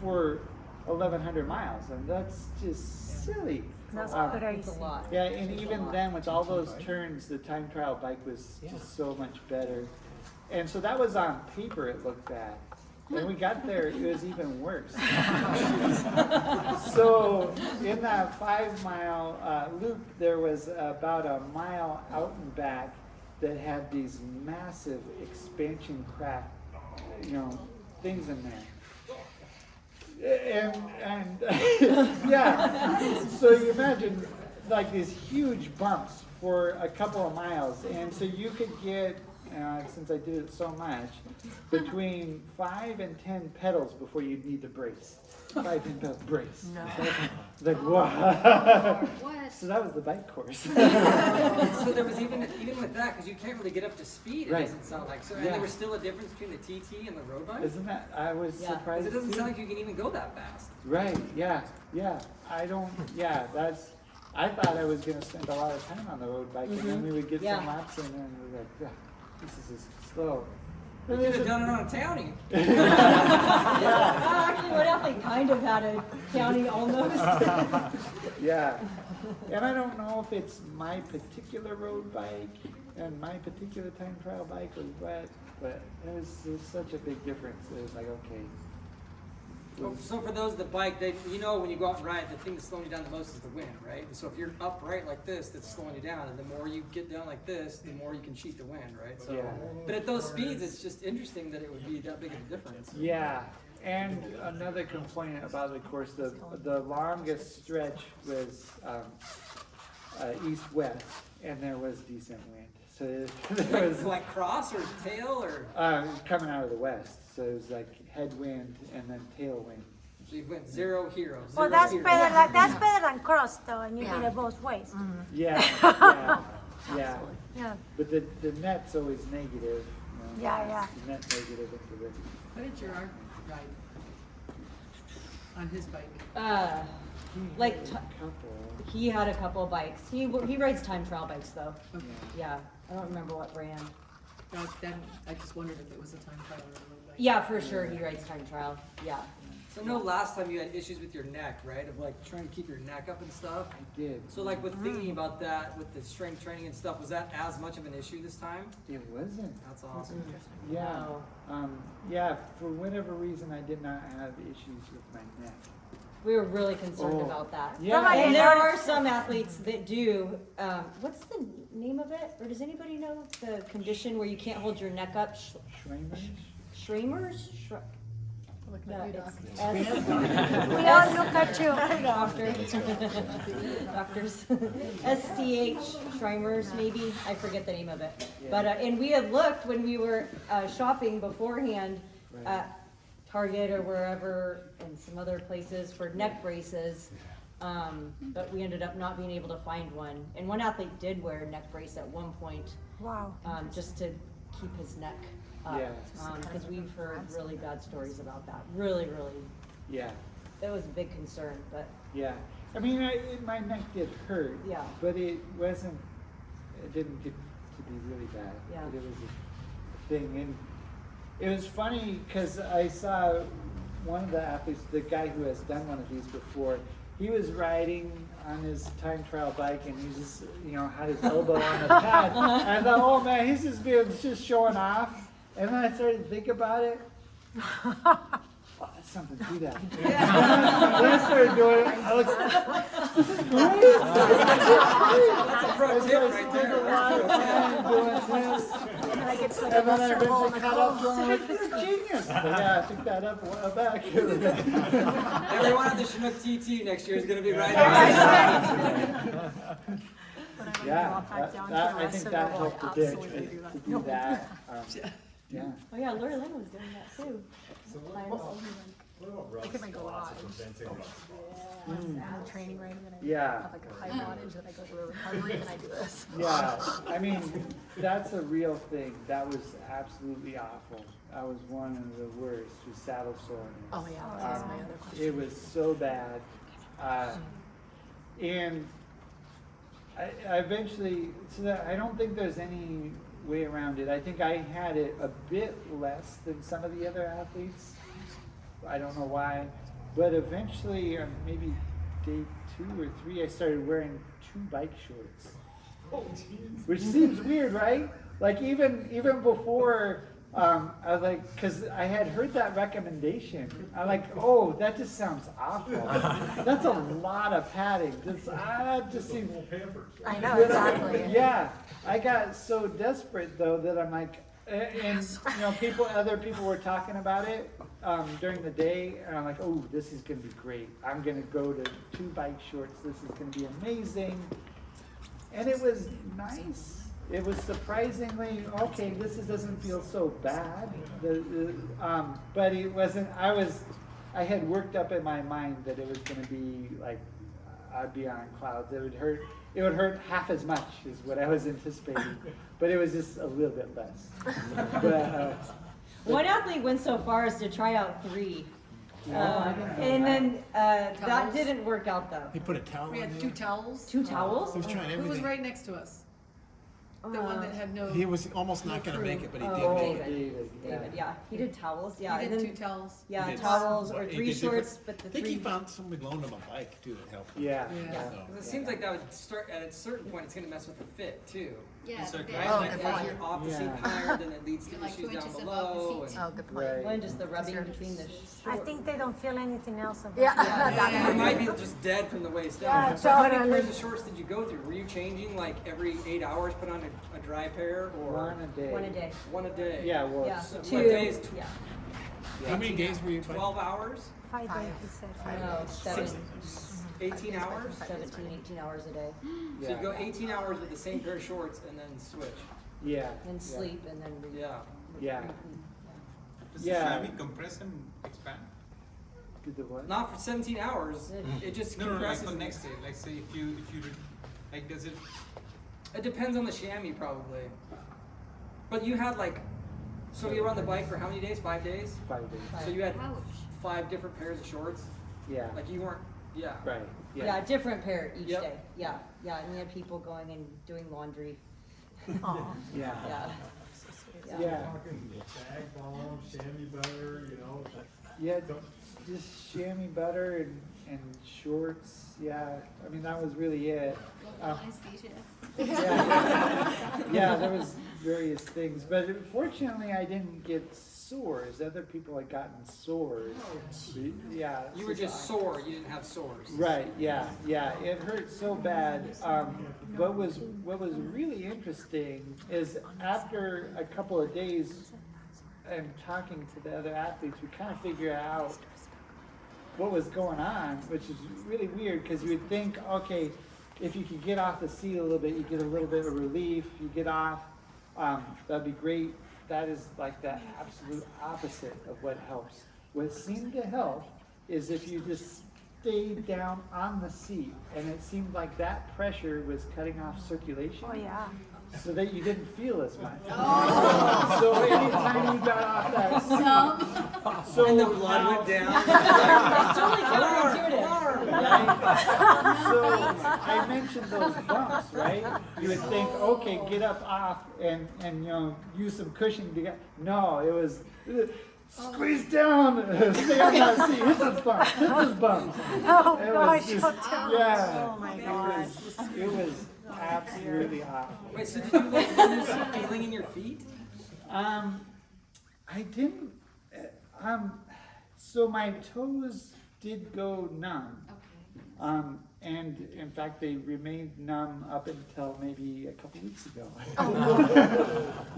Speaker 7: for 1,100 miles, and that's just silly.
Speaker 8: That's
Speaker 6: It's a lot.
Speaker 7: Yeah, and even then, with all those turns, the time trial bike was just so much better. And so that was on paper, it looked bad. When we got there, it was even worse. So in that 5-mile loop, there was about a mile out and back that had these massive expansion crack, things in there. And yeah, so you imagine like these huge bumps for a couple of miles, and so you could get, since I did it so much, between 5 and 10 pedals before you'd need to brace. 5 10 pedals brace.
Speaker 8: No.
Speaker 7: Like wow.
Speaker 9: What?
Speaker 7: So that was the bike course.
Speaker 4: So there was even with that, because you can't really get up to speed, it
Speaker 7: Right.
Speaker 4: doesn't sound like. So, and
Speaker 7: Yeah.
Speaker 4: there was still a difference between the TT and the road bike?
Speaker 7: Isn't that? I was
Speaker 6: Yeah.
Speaker 4: 'Cause
Speaker 7: surprised.
Speaker 4: it doesn't
Speaker 7: too.
Speaker 4: sound like you can even go that fast.
Speaker 7: Right, yeah. I don't, I thought I was going to spend a lot of time on the road bike, and then we would get some
Speaker 6: Yeah.
Speaker 7: laps in, and we were like, this is just slow.
Speaker 4: You could have done it on a townie.
Speaker 6: Actually, what athlete kind of had a county almost.
Speaker 7: Yeah. And I don't know if it's my particular road bike and my particular time trial bike or what, but there's such a big difference. It was like, okay.
Speaker 4: So for those that bike, when you go out and ride, the thing that's slowing you down the most is the wind, right? So if you're upright like this, that's slowing you down, and the more you get down like this, the more you can cheat the wind, right? So,
Speaker 7: Yeah.
Speaker 4: But at those speeds, it's just interesting that it would be that big of a difference.
Speaker 7: Yeah. And another complaint about the course, the longest stretch was east-west, and there was decent wind. So there was
Speaker 4: Like cross or tail or
Speaker 7: coming out of the west, so it was like headwind and then tailwind.
Speaker 4: so you went 0 hero.
Speaker 8: Well,
Speaker 4: 0
Speaker 8: that's
Speaker 4: hero.
Speaker 8: better than cross though, and you
Speaker 3: Yeah.
Speaker 8: get it both ways.
Speaker 7: Yeah. Yeah.
Speaker 8: Yeah.
Speaker 7: But the net's always negative.
Speaker 8: Yeah.
Speaker 7: The net negative into the.
Speaker 5: How did Gerard ride on his bike?
Speaker 6: Like
Speaker 7: Couple.
Speaker 6: he had a couple of bikes. He rides time trial bikes though.
Speaker 5: Okay.
Speaker 6: Yeah, I don't remember what brand.
Speaker 5: Then I just wondered if it was a time trial or a road bike.
Speaker 6: Yeah, for sure he rides time trial. Yeah.
Speaker 4: So no, last time you had issues with your neck, right? Of like trying to keep your neck up and stuff.
Speaker 7: I did.
Speaker 4: So like with thinking about that, with the strength training and stuff, was that as much of an issue this time?
Speaker 7: It wasn't.
Speaker 4: That's awesome.
Speaker 7: Yeah.
Speaker 6: Wow.
Speaker 7: Yeah. For whatever reason, I did not have issues with my neck.
Speaker 6: We were really concerned
Speaker 7: Oh.
Speaker 6: about that.
Speaker 7: Yeah.
Speaker 6: And there are some athletes that do. What's the name of it? Or does anybody know the condition where you can't hold your neck up?
Speaker 7: Schreimers?
Speaker 6: Schreimers?
Speaker 5: Looking
Speaker 6: No,
Speaker 5: at you,
Speaker 6: it's
Speaker 5: doctor.
Speaker 8: We all look at you.
Speaker 6: Doctors. SCH Schreimers, maybe. I forget the name of it. But and we had looked when we were shopping beforehand at Target or wherever and some other places for neck braces. But we ended up not being able to find one. And one athlete did wear a neck brace at one point,
Speaker 8: Wow.
Speaker 6: just to keep his neck up.
Speaker 7: Yeah.
Speaker 6: Because we've heard really bad stories about that. Really,
Speaker 7: Yeah.
Speaker 6: that was a big concern. But
Speaker 7: Yeah. I mean, my neck did hurt.
Speaker 6: Yeah.
Speaker 7: But it wasn't. It didn't get to be really bad.
Speaker 6: Yeah.
Speaker 7: But it was a thing, and it was funny because I saw one of the athletes, the guy who has done one of these before, he was riding on his time trial bike and he just, had his elbow on the pad. And I thought, oh man, he's just showing off. And then I started to think about it. Oh, there's something to that. Then I started doing it. I was like, this is great.
Speaker 4: That's a pro tip right there.
Speaker 7: A lot of time doing this. And then I eventually caught up to him. I'm like, you're a genius. So, yeah, I took that up a while back.
Speaker 4: Everyone at the Chinook TT next year is going to be riding on
Speaker 7: Yeah, I think that helped a bit to do that. Yeah.
Speaker 6: Oh yeah, Lori Lynn was doing that too.
Speaker 3: Look at my garage. I'm training right and I
Speaker 7: Yeah.
Speaker 3: have like a high wattage and I go through a recovery and I do this.
Speaker 7: Yeah, I mean, that's a real thing. That was absolutely awful. That was one of the worst, was saddle soreness.
Speaker 3: Oh yeah, that was my other question.
Speaker 7: It was so bad. And I eventually, so that I don't think there's any way around it. I think I had it a bit less than some of the other athletes. I don't know why, but eventually, maybe day 2 or 3, I started wearing 2 bike shorts.
Speaker 2: Oh, jeez.
Speaker 7: Which seems weird, right? Like even before, I was like, because I had heard that recommendation. I'm like, oh, that just sounds awful. That's a lot of padding. Just seems.
Speaker 3: I know, exactly.
Speaker 7: Yeah, I got so desperate though that I'm like, and other people were talking about it during the day, and I'm like, oh, this is gonna be great. I'm gonna go to 2 bike shorts. This is gonna be amazing. And it was nice. It was surprisingly okay. Doesn't feel so bad. But it wasn't. I had worked up in my mind that it was gonna be like I'd be on clouds. It would hurt. It would hurt half as much is what I was anticipating, but it was just a little bit less.
Speaker 6: One athlete went so far as to try out 3. And then that didn't work out though.
Speaker 2: He put a towel
Speaker 5: We
Speaker 2: in
Speaker 5: had
Speaker 2: there.
Speaker 5: 2 towels.
Speaker 6: 2 towels?
Speaker 2: He was trying
Speaker 5: Who was
Speaker 2: everything.
Speaker 5: right next to us? The one that had no.
Speaker 2: He was almost not going to make it, but he did
Speaker 6: Oh,
Speaker 2: make it.
Speaker 6: David, yeah. He did towels, yeah.
Speaker 5: He
Speaker 6: and
Speaker 5: did
Speaker 6: then,
Speaker 5: 2 towels.
Speaker 6: yeah,
Speaker 2: He did
Speaker 6: towels or
Speaker 2: he
Speaker 6: 3
Speaker 2: did different-
Speaker 6: shorts, but the
Speaker 2: I think
Speaker 6: 3.
Speaker 2: he found somebody loaned him a bike too that helped him.
Speaker 7: Yeah.
Speaker 5: Yeah.
Speaker 2: So,
Speaker 4: It seems like that would start at a certain point. It's going to mess with the fit too.
Speaker 9: Yeah,
Speaker 10: So,
Speaker 9: the
Speaker 4: Right?
Speaker 3: Oh,
Speaker 4: Like
Speaker 3: good
Speaker 4: if
Speaker 3: point.
Speaker 4: you're opposite
Speaker 7: Yeah.
Speaker 4: higher, then it leads to
Speaker 9: You're like
Speaker 4: issues
Speaker 9: 2
Speaker 4: down
Speaker 9: inches above the
Speaker 4: below.
Speaker 9: seat.
Speaker 3: Oh, good point.
Speaker 7: Right.
Speaker 6: One, just the rubbing between the
Speaker 8: I
Speaker 6: short.
Speaker 8: they don't feel anything else about
Speaker 3: Yeah.
Speaker 4: And you might be just dead from the waist down.
Speaker 8: Yeah,
Speaker 4: So how many
Speaker 8: totally.
Speaker 4: pairs of shorts did you go through? Were you changing like every 8 hours, put on a dry pair, or
Speaker 7: One a day.
Speaker 6: 1 a day.
Speaker 4: one a day?
Speaker 7: Yeah, well,
Speaker 6: Yeah,
Speaker 4: So
Speaker 6: 2.
Speaker 4: what days?
Speaker 6: Yeah.
Speaker 2: how many days were you?
Speaker 4: 12 hours?
Speaker 8: 5 days, he said.
Speaker 6: No, 7,
Speaker 4: 18 hours?
Speaker 6: 17, 18 hours a day.
Speaker 4: So you go 18 hours with the same pair of shorts and then switch.
Speaker 7: Yeah.
Speaker 6: And sleep and then
Speaker 4: Yeah.
Speaker 7: Yeah.
Speaker 10: Does
Speaker 7: Yeah.
Speaker 10: the chamois compress and expand?
Speaker 7: Did the what?
Speaker 4: Not for 17 hours. It just
Speaker 10: No, like
Speaker 4: compresses.
Speaker 10: the next day. Like say if you like does it?
Speaker 4: It depends on the chamois probably. But you had like, so you were on the bike for how many days? 5 days?
Speaker 7: 5 days.
Speaker 4: So you had
Speaker 9: Ouch.
Speaker 4: 5 different pairs of shorts?
Speaker 7: Yeah.
Speaker 4: Like you weren't, yeah.
Speaker 7: Right.
Speaker 6: yeah, different pair each
Speaker 4: Yep.
Speaker 6: day. Yeah, yeah. And we had people going and doing laundry.
Speaker 7: Yeah.
Speaker 6: Yeah.
Speaker 7: Yeah.
Speaker 11: Talking bag bomb, chamois butter,
Speaker 7: Yeah. Just chamois butter and shorts. Yeah. I mean, that was really it.
Speaker 9: Local anesthesia.
Speaker 7: Yeah, there was various things, but fortunately I didn't get sores. Other people had gotten sores. Yeah.
Speaker 4: You were just sore, you didn't have sores.
Speaker 7: Right. Yeah. Yeah. It hurt so bad. What was really interesting is after a couple of days and talking to the other athletes, we kind of figure out what was going on, which is really weird because you would think, okay, if you could get off the seat a little bit, you get a little bit of relief. You get off, that'd be great. That is like the absolute opposite of what helps. What seemed to help is if you just stayed down on the seat, and it seemed like that pressure was cutting off circulation.
Speaker 8: Oh, yeah.
Speaker 7: So that you didn't feel as much. So anytime you got off that seat, so
Speaker 4: And the blood went down.
Speaker 6: It's totally counterintuitive.
Speaker 7: So I mentioned those bumps, right? You would think, okay, get up off and use some cushion to get. No, it was squeeze down, stay on that seat, hit this bump,
Speaker 8: Oh
Speaker 7: It
Speaker 8: gosh,
Speaker 7: was just,
Speaker 8: hotel.
Speaker 7: yeah.
Speaker 8: Oh my
Speaker 7: It
Speaker 8: gosh.
Speaker 7: was absolutely awful.
Speaker 4: Wait, so did you like lose the feeling in your feet?
Speaker 7: I didn't. So my toes did go numb. And in fact, they remained numb up until maybe a couple weeks ago.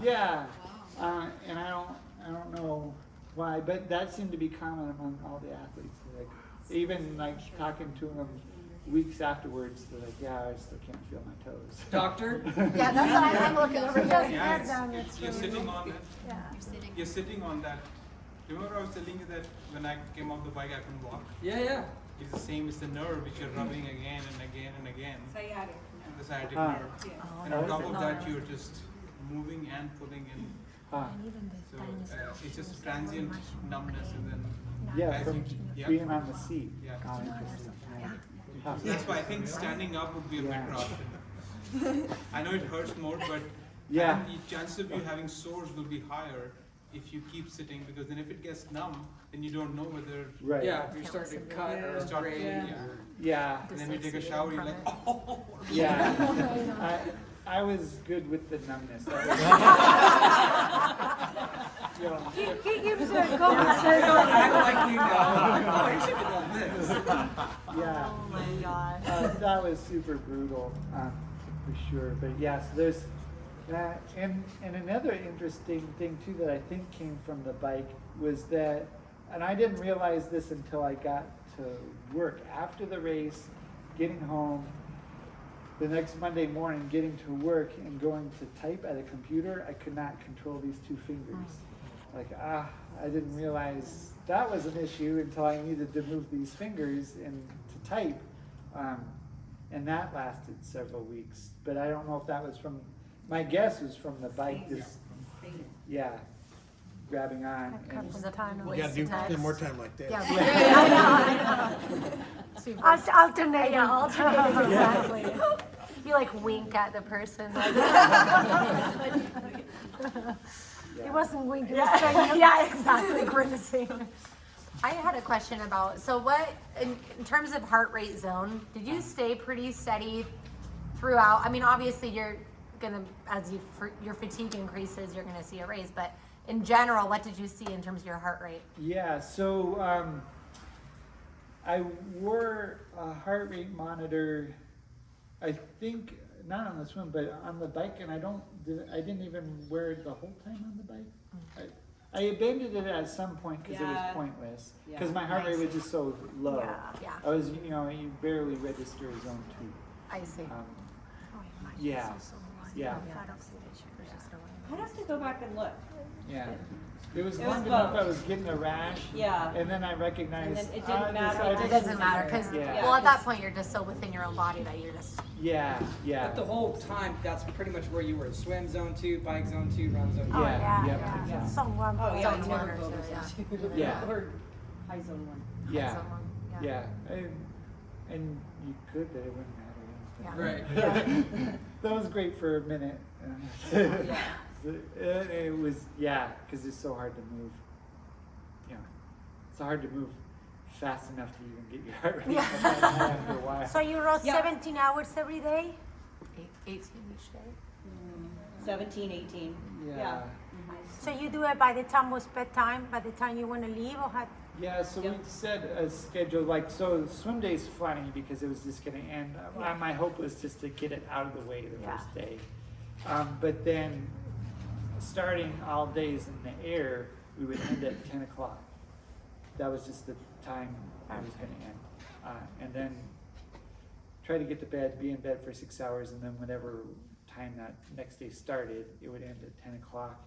Speaker 7: Yeah. And I don't know why, but that seemed to be common among all the athletes. Like, even like talking to them weeks afterwards, they're like, yeah, I still can't feel my toes.
Speaker 4: Doctor?
Speaker 8: Yeah, that's what I'm looking over here.
Speaker 10: Yeah,
Speaker 8: Head down, it's
Speaker 10: you're
Speaker 8: really-
Speaker 10: sitting on it.
Speaker 8: Yeah.
Speaker 10: You're sitting on that. Remember I was telling you that when I came off the bike I couldn't walk?
Speaker 4: Yeah, yeah.
Speaker 10: It's the same as the nerve which you're rubbing again and again and again.
Speaker 9: Sciatic.
Speaker 10: The sciatic
Speaker 7: Ah.
Speaker 10: nerve.
Speaker 8: Oh,
Speaker 10: And on top of that you're just moving and pulling in.
Speaker 7: Ah.
Speaker 10: So it's just transient numbness and then
Speaker 7: Yeah,
Speaker 10: as
Speaker 7: from
Speaker 10: you-
Speaker 7: being on the seat.
Speaker 10: Yeah.
Speaker 7: Oh, interesting. Huh.
Speaker 10: So that's why I think standing up would be a better option. I know it hurts more, but
Speaker 7: Yeah.
Speaker 10: the chances of you having sores will be higher if you keep sitting, because then if it gets numb, then you don't know whether
Speaker 7: Right.
Speaker 4: Yeah, if you're starting to cut or
Speaker 10: start
Speaker 4: grade.
Speaker 7: Yeah.
Speaker 10: And then you take a shower, you're like, oh.
Speaker 7: Yeah. I was good with the numbness. That was, you know,
Speaker 8: He gives her a
Speaker 4: Don't
Speaker 8: conversation.
Speaker 4: act like you know. Oh, you should have done this.
Speaker 7: yeah.
Speaker 8: Oh my gosh.
Speaker 7: That was super brutal, for sure. But yes, there's that. And another interesting thing too that I think came from the bike was that, and I didn't realize this until I got to work after the race, getting home. The next Monday morning, getting to work and going to type at a computer, I could not control these two fingers. Like, I didn't realize that was an issue until I needed to move these fingers and to type. And that lasted several weeks. But I don't know if that was from, my guess was from the bike just, yeah, grabbing on. And,
Speaker 8: Comes a time.
Speaker 2: You gotta do spend more time like this.
Speaker 8: Yeah, I know. Alternate. Yeah, alternate, exactly. You like wink at the person. Like, it wasn't winking. Yeah, exactly. Grimacing.
Speaker 3: I had a question about, so what, in terms of heart rate zone, did you stay pretty steady throughout? I mean, obviously you're gonna, as your fatigue increases, you're gonna see a raise, but in general, what did you see in terms of your heart rate?
Speaker 7: yeah, so I wore a heart rate monitor, I think, not on the swim, but on the bike, and I didn't even wear it the whole time on the bike. I abandoned it at some point because it was pointless, because my heart rate was just so low.
Speaker 3: Yeah.
Speaker 7: I was, you barely register zone 2.
Speaker 3: I see.
Speaker 7: Yeah, yeah,
Speaker 6: I'd have to go back and look.
Speaker 7: yeah. It was
Speaker 6: It
Speaker 7: long
Speaker 6: was
Speaker 7: enough
Speaker 6: both.
Speaker 7: I was getting a rash.
Speaker 6: Yeah.
Speaker 7: And then I recognized.
Speaker 6: And then it didn't matter.
Speaker 7: I
Speaker 3: It
Speaker 7: just-
Speaker 3: doesn't matter, because,
Speaker 7: Yeah.
Speaker 3: well, at that point, you're just so within your own body that you're just,
Speaker 7: Yeah, yeah.
Speaker 4: But the whole time, that's pretty much where you were. Swim zone 2, bike zone 2, run zone 2.
Speaker 8: Oh,
Speaker 7: Yeah,
Speaker 8: yeah,
Speaker 7: yep.
Speaker 8: yeah. Someone.
Speaker 6: Oh, yeah,
Speaker 3: Zone
Speaker 6: I
Speaker 3: one
Speaker 6: never
Speaker 3: or
Speaker 6: go
Speaker 3: two,
Speaker 6: over
Speaker 7: Yeah.
Speaker 6: Or high zone 1.
Speaker 7: Yeah,
Speaker 3: someone,
Speaker 7: yeah. And you could, but it wouldn't matter.
Speaker 3: yeah.
Speaker 4: Right.
Speaker 7: That was great for a minute. It was, yeah, because it's so hard to move. Yeah, it's hard to move fast enough to even get your heart rate
Speaker 8: Yeah.
Speaker 7: after a while.
Speaker 8: So you rode
Speaker 6: Yeah.
Speaker 8: 17 hours every day?
Speaker 3: 18 each day.
Speaker 6: 17, 18.
Speaker 7: Yeah.
Speaker 8: So you do it by the time was bedtime, by the time you want to leave, or had?
Speaker 7: Yeah, so we set a schedule, like, so swim day's funny because it was just gonna end. My hope was just to get it out of the way the first day. But then, starting all days in the air, we would end at 10 o'clock. That was just the time I was gonna end. And then try to get to bed, be in bed for 6 hours, and then whatever time that next day started, it would end at 10 o'clock.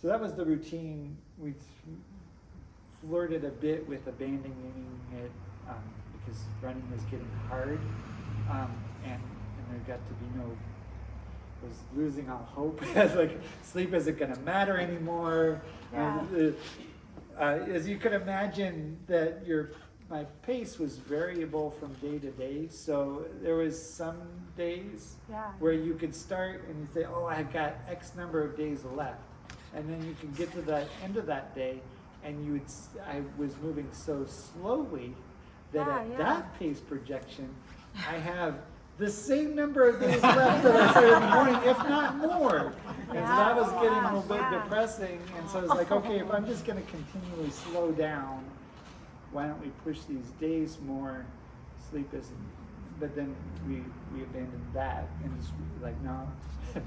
Speaker 7: So that was the routine. We flirted a bit with abandoning it because running was getting hard, and there got to be was losing all hope. As like sleep isn't gonna matter anymore. As you can imagine, that my pace was variable from day to day. So there was some days where you could start and you say, "Oh, I've got X number of days left." And then you can get to the end of that day, and I was moving so slowly that at that pace projection, I have the same number of days left that I started in the morning, if not more. And so that was getting a little bit depressing. And so I was like, okay, if I'm just going to continually slow down, why don't we push these days more? Sleep isn't. But then we abandoned that and just like, no, let's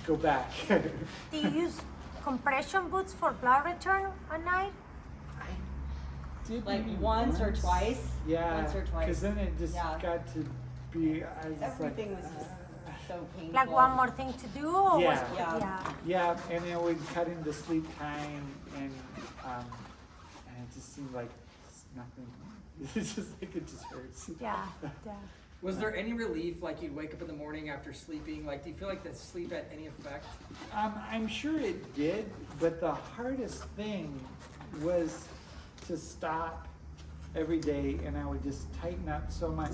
Speaker 7: go back.
Speaker 8: Do you use compression boots for blood return at night?
Speaker 6: Like once or twice?
Speaker 7: Yeah.
Speaker 6: Once or twice.
Speaker 7: Because then it just got to be, I was
Speaker 6: Everything
Speaker 7: like,
Speaker 6: was just so painful.
Speaker 8: Like one more thing to do? Or
Speaker 7: Yeah.
Speaker 8: Was,
Speaker 7: yeah, and then we'd cut into sleep time, and it just seemed like it's nothing. It's just like it just hurts.
Speaker 8: Yeah.
Speaker 4: Was there any relief, like you'd wake up in the morning after sleeping? Like, do you feel like that sleep had any effect?
Speaker 7: I'm sure it did, but the hardest thing was to stop every day, and I would just tighten up so much.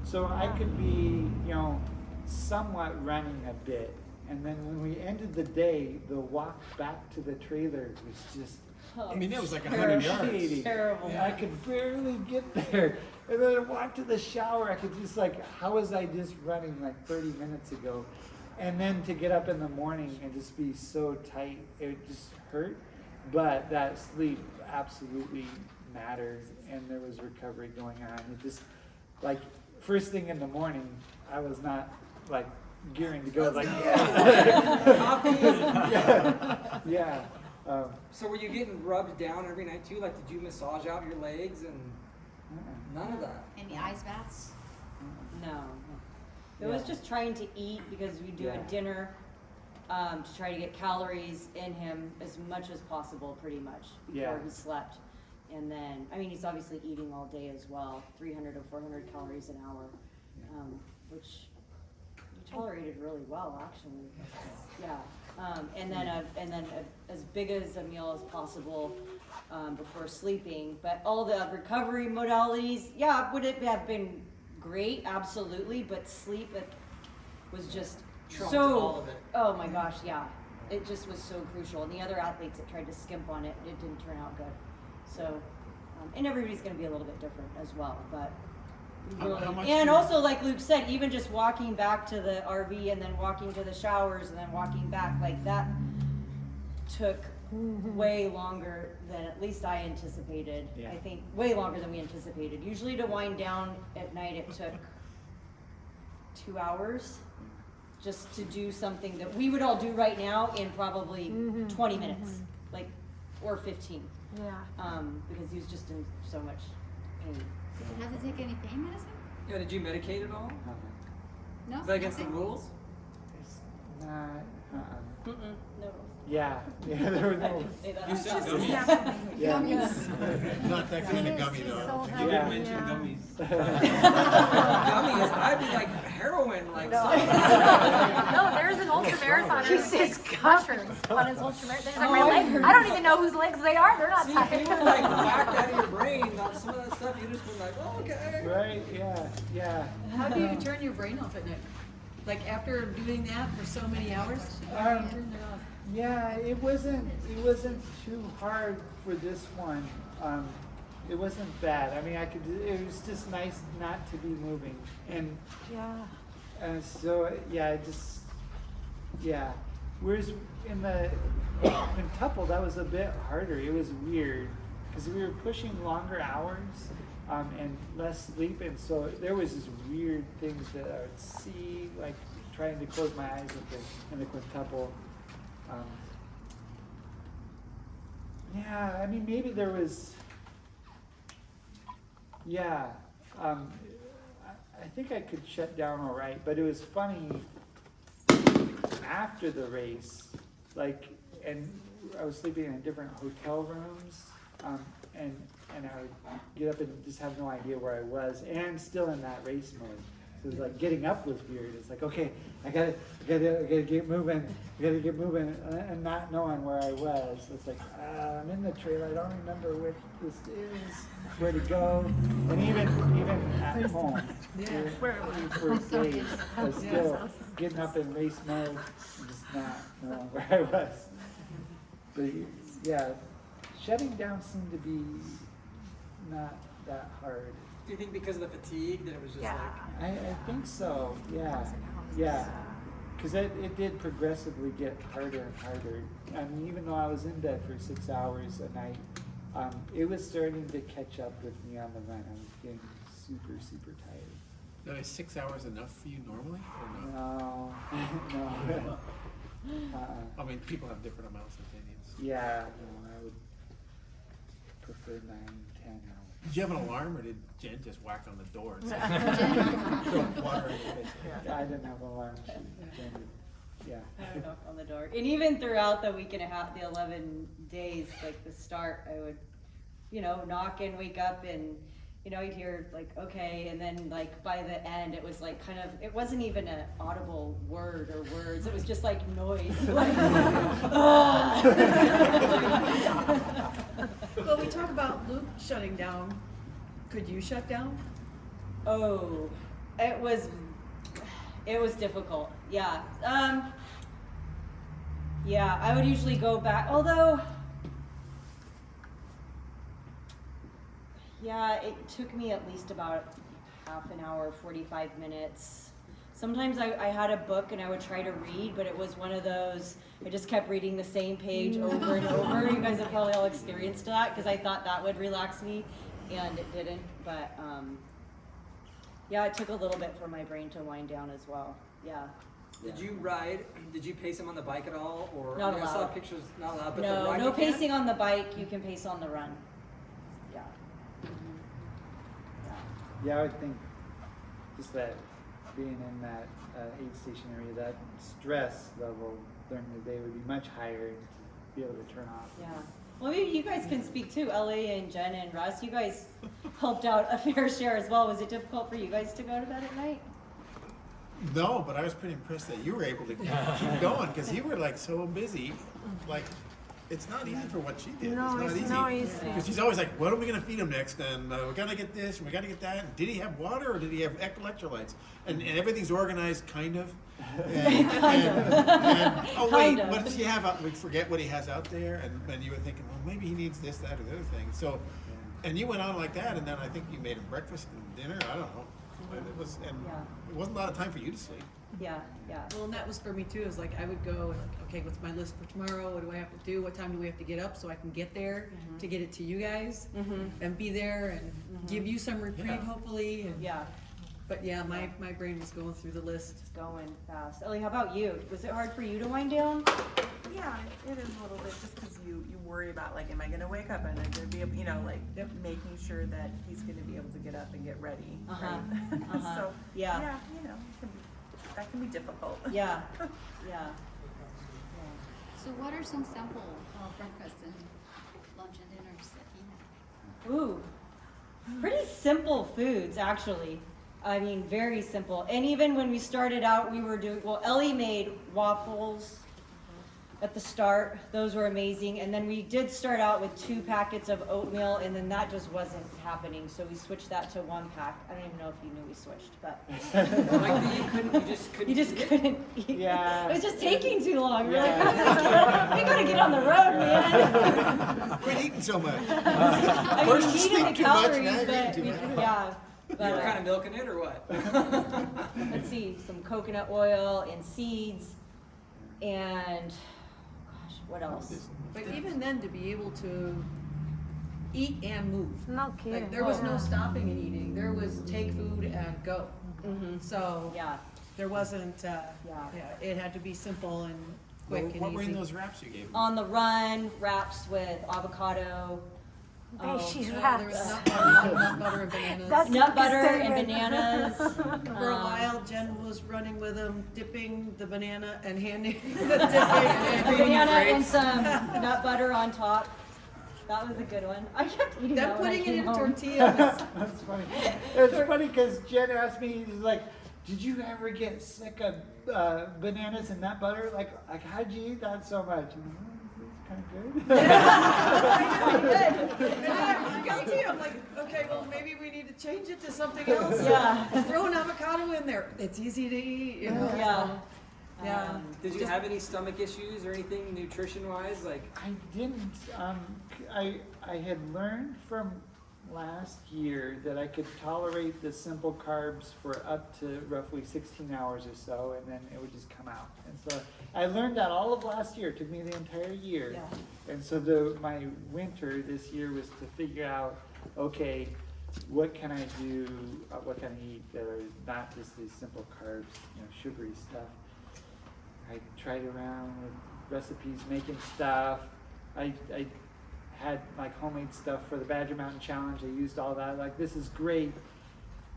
Speaker 7: So I could be, somewhat running a bit. And then when we ended the day, the walk back to the trailer was just
Speaker 2: I mean, it was like 100 yards.
Speaker 6: Terrible.
Speaker 7: I could barely get there. And then I walked to the shower. I could just how was I just running like 30 minutes ago? And then to get up in the morning and just be so tight, it just hurt. But that sleep absolutely mattered, and there was recovery going on. It just, first thing in the morning, I was not gearing to go yeah.
Speaker 4: So were you getting rubbed down every night too? Like, did you massage out your legs and none of that?
Speaker 12: Any ice baths?
Speaker 6: No. It was just trying to eat because we do a dinner to try to get calories in him as much as possible, pretty much, before he slept. And then, he's obviously eating all day as well, 300 to 400 calories an hour, which he tolerated really well, actually. Yeah. And then as big as a meal as possible before sleeping. But all the recovery modalities, would it have been great? Absolutely. But sleep was just
Speaker 4: Trumped
Speaker 6: so.
Speaker 4: all of it.
Speaker 6: Oh my gosh, yeah. It just was so crucial. And the other athletes that tried to skimp on it, it didn't turn out good. So, and everybody's going to be a little bit different as well. But really, and also, like Luke said, even just walking back to the RV and then walking to the showers and then walking back, that took way longer than at least I anticipated. I think way longer than we anticipated. Usually to wind down at night, it took 2 hours just to do something that we would all do right now in probably 20 minutes, or 15.
Speaker 8: Yeah.
Speaker 6: Because he was just in so much pain.
Speaker 12: Did you have to take any pain medicine?
Speaker 4: Yeah, did you medicate at all?
Speaker 12: No.
Speaker 4: Is that against the rules?
Speaker 7: It's not.
Speaker 6: No.
Speaker 7: Yeah, there were no.
Speaker 10: You said gummies.
Speaker 2: Not that kind of gummy though.
Speaker 10: You did mention gummies.
Speaker 4: Gummies, I'd be like heroin,
Speaker 8: No, there's an ultra marathoner who takes mushrooms on his ultra marathon. He's like, my leg, I don't even know whose legs they are. They're not
Speaker 4: See,
Speaker 8: tired.
Speaker 4: if you were whacked out of your brain, some of that stuff, you just been like, oh, okay.
Speaker 7: Right, yeah.
Speaker 5: How do you turn your brain off at night? Like after doing that for so many hours? How do you turn it off?
Speaker 7: Yeah, it wasn't too hard for this one. It wasn't bad. It was just nice not to be moving. And so whereas in the quintuple, that was a bit harder. It was weird because we were pushing longer hours and less sleep, and so there was these weird things that I would see, like trying to close my eyes in the quintuple. Maybe there was. I think I could shut down all right, but it was funny after the race, and I was sleeping in different hotel rooms, and I would get up and just have no idea where I was, and still in that race mode. So it was getting up was weird. It's okay, I gotta get moving, and not knowing where I was. It's I'm in the trailer. I don't remember where this is, where to go, and even at home, for days, I was still getting up in race mode, and just not knowing where I was. But yeah, shutting down seemed to be not that hard.
Speaker 4: Do you think because of the fatigue that it was just
Speaker 7: I think so. Yeah. Because it did progressively get harder and harder. I mean, even though I was in bed for 6 hours a night, it was starting to catch up with me on the run. I was getting super, super tired.
Speaker 2: Now, is 6 hours enough for you normally, or not?
Speaker 7: No.
Speaker 2: I mean, people have different amounts of opinions.
Speaker 7: Yeah, no, I would prefer 9, 10 hours.
Speaker 2: Did you have an alarm, or did Jen just whack on the door and say, throw water in your face?
Speaker 7: I didn't have an alarm. Yeah.
Speaker 6: I don't knock on the door. And even throughout the week and a half, the 11 days, like the start, I would, knock and wake up and, you'd hear like, okay. And then like by the end, it was like kind of, it wasn't even an audible word or words. It was just like noise. Like,
Speaker 5: Well, we talk about Luke shutting down. Could you shut down?
Speaker 6: Oh, it was difficult. Yeah. Yeah, I would usually go back, although, yeah, it took me at least about half an hour, 45 minutes. Sometimes I had a book and I would try to read, but it was one of those, I just kept reading the same page over and over. You guys have probably all experienced that, because I thought that would relax me, and it didn't. But yeah, it took a little bit for my brain to wind down as well. Yeah.
Speaker 4: Did you ride? Did you pace him on the bike at all, or
Speaker 6: Not
Speaker 4: I saw
Speaker 6: allowed.
Speaker 4: pictures. Not allowed. But the
Speaker 6: No,
Speaker 4: ride
Speaker 6: no
Speaker 4: you can?
Speaker 6: pacing on the bike. You can pace on the run. Yeah.
Speaker 7: Yeah, I would think just that being in that aid station area, that stress level during the day would be much higher to be able to turn off.
Speaker 6: Yeah. Well, maybe you guys can speak too. LA and Jen and Russ, you guys helped out a fair share as well. Was it difficult for you guys to go to bed at night?
Speaker 2: No, but I was pretty impressed that you were able to keep going, because you were like so busy. Like, it's not easy for what she did.
Speaker 8: No,
Speaker 2: it's
Speaker 8: it's
Speaker 2: not
Speaker 8: not
Speaker 2: easy.
Speaker 8: easy.
Speaker 2: Because she's always like, what are we going to feed him next? And we got to get this, and we got to get that. And did he have water, or did he have electrolytes? And everything's organized, kind of. And, oh, wait,
Speaker 6: Kind of.
Speaker 2: what does he have out? We forget what he has out there. And you were thinking, well, maybe he needs this, that, or the other thing. So, and you went on like that, and then I think you made him breakfast and dinner. I don't know. And it wasn't a lot of time for you to sleep.
Speaker 6: Yeah, yeah.
Speaker 5: Well, and that was for me too, is like I would go, okay, what's my list for tomorrow? What do I have to do? What time do we have to get up so I can get there to get it to you guys and be there and give you some reprieve hopefully. And,
Speaker 6: Yeah.
Speaker 5: But yeah, my brain was going through the list.
Speaker 6: It's going fast. Ellie, how about you? Was it hard for you to wind down?
Speaker 13: Yeah, it is a little bit, just because you worry about, like, am I going to wake up and I'm going to be able, making sure that he's going to be able to get up and get ready. Right? So,
Speaker 6: Yeah.
Speaker 13: that can be difficult.
Speaker 6: Yeah. Yeah.
Speaker 12: So what are some sample breakfasts and lunch and dinners that he had?
Speaker 6: Ooh. Pretty simple foods, actually. I mean, very simple. And even when we started out, we were doing, Ellie made waffles at the start. Those were amazing. And then we did start out with 2 packets of oatmeal, and then that just wasn't happening. So we switched that to 1 pack. I don't even know if you knew we switched, but. You just couldn't eat.
Speaker 7: Yeah.
Speaker 6: It was just taking too long. We're like, we gotta get on the road, man.
Speaker 2: Quit eating so much.
Speaker 6: I mean,
Speaker 2: First
Speaker 6: we
Speaker 2: you
Speaker 6: needed
Speaker 2: sleep
Speaker 6: the
Speaker 2: too much,
Speaker 6: calories,
Speaker 2: now you're
Speaker 6: but
Speaker 2: eating too much.
Speaker 6: yeah. But,
Speaker 4: You were kind of milking it, or what?
Speaker 6: let's see, some coconut oil and seeds, and gosh, what else?
Speaker 5: But even then, to be able to eat and move.
Speaker 8: No kidding.
Speaker 5: Like, there was no stopping and eating. There was take food and go. So
Speaker 6: Yeah.
Speaker 5: there wasn't, it had to be simple and quick and easy.
Speaker 2: What were in those wraps you gave him?
Speaker 6: On the run, wraps with avocado.
Speaker 8: She's
Speaker 5: There was
Speaker 8: wrapped.
Speaker 5: nut butter and bananas.
Speaker 8: That's
Speaker 6: Nut
Speaker 8: like a
Speaker 6: butter and
Speaker 8: statement.
Speaker 6: bananas.
Speaker 5: For a while, Jen was running with them, dipping the banana and handing the dipping.
Speaker 6: Banana and some nut butter on top. That was a good one. I kept eating
Speaker 5: Them
Speaker 6: that when I
Speaker 5: putting it
Speaker 6: came
Speaker 5: in
Speaker 6: home.
Speaker 5: tortillas.
Speaker 7: That's funny. It's funny because Jen asked me, he's like, did you ever get sick of bananas and nut butter? Like how'd you eat that so much? Kind of good.
Speaker 5: I'm like, okay, well, maybe we need to change it to something else.
Speaker 6: Yeah.
Speaker 5: Throw an avocado in there. It's easy to eat, you know.
Speaker 6: Yeah.
Speaker 5: Yeah.
Speaker 4: Did you have any stomach issues or anything nutrition-wise? Like,
Speaker 7: I didn't. I had learned from last year that I could tolerate the simple carbs for up to roughly 16 hours or so, and then it would just come out. And so I learned that all of last year. It took me the entire year.
Speaker 5: Yeah.
Speaker 7: And so my winter this year was to figure out, okay, what can I do, what can I eat that are not just these simple carbs, sugary stuff. I tried around with recipes, making stuff. I had like homemade stuff for the Badger Mountain Challenge. I used all that. Like, this is great.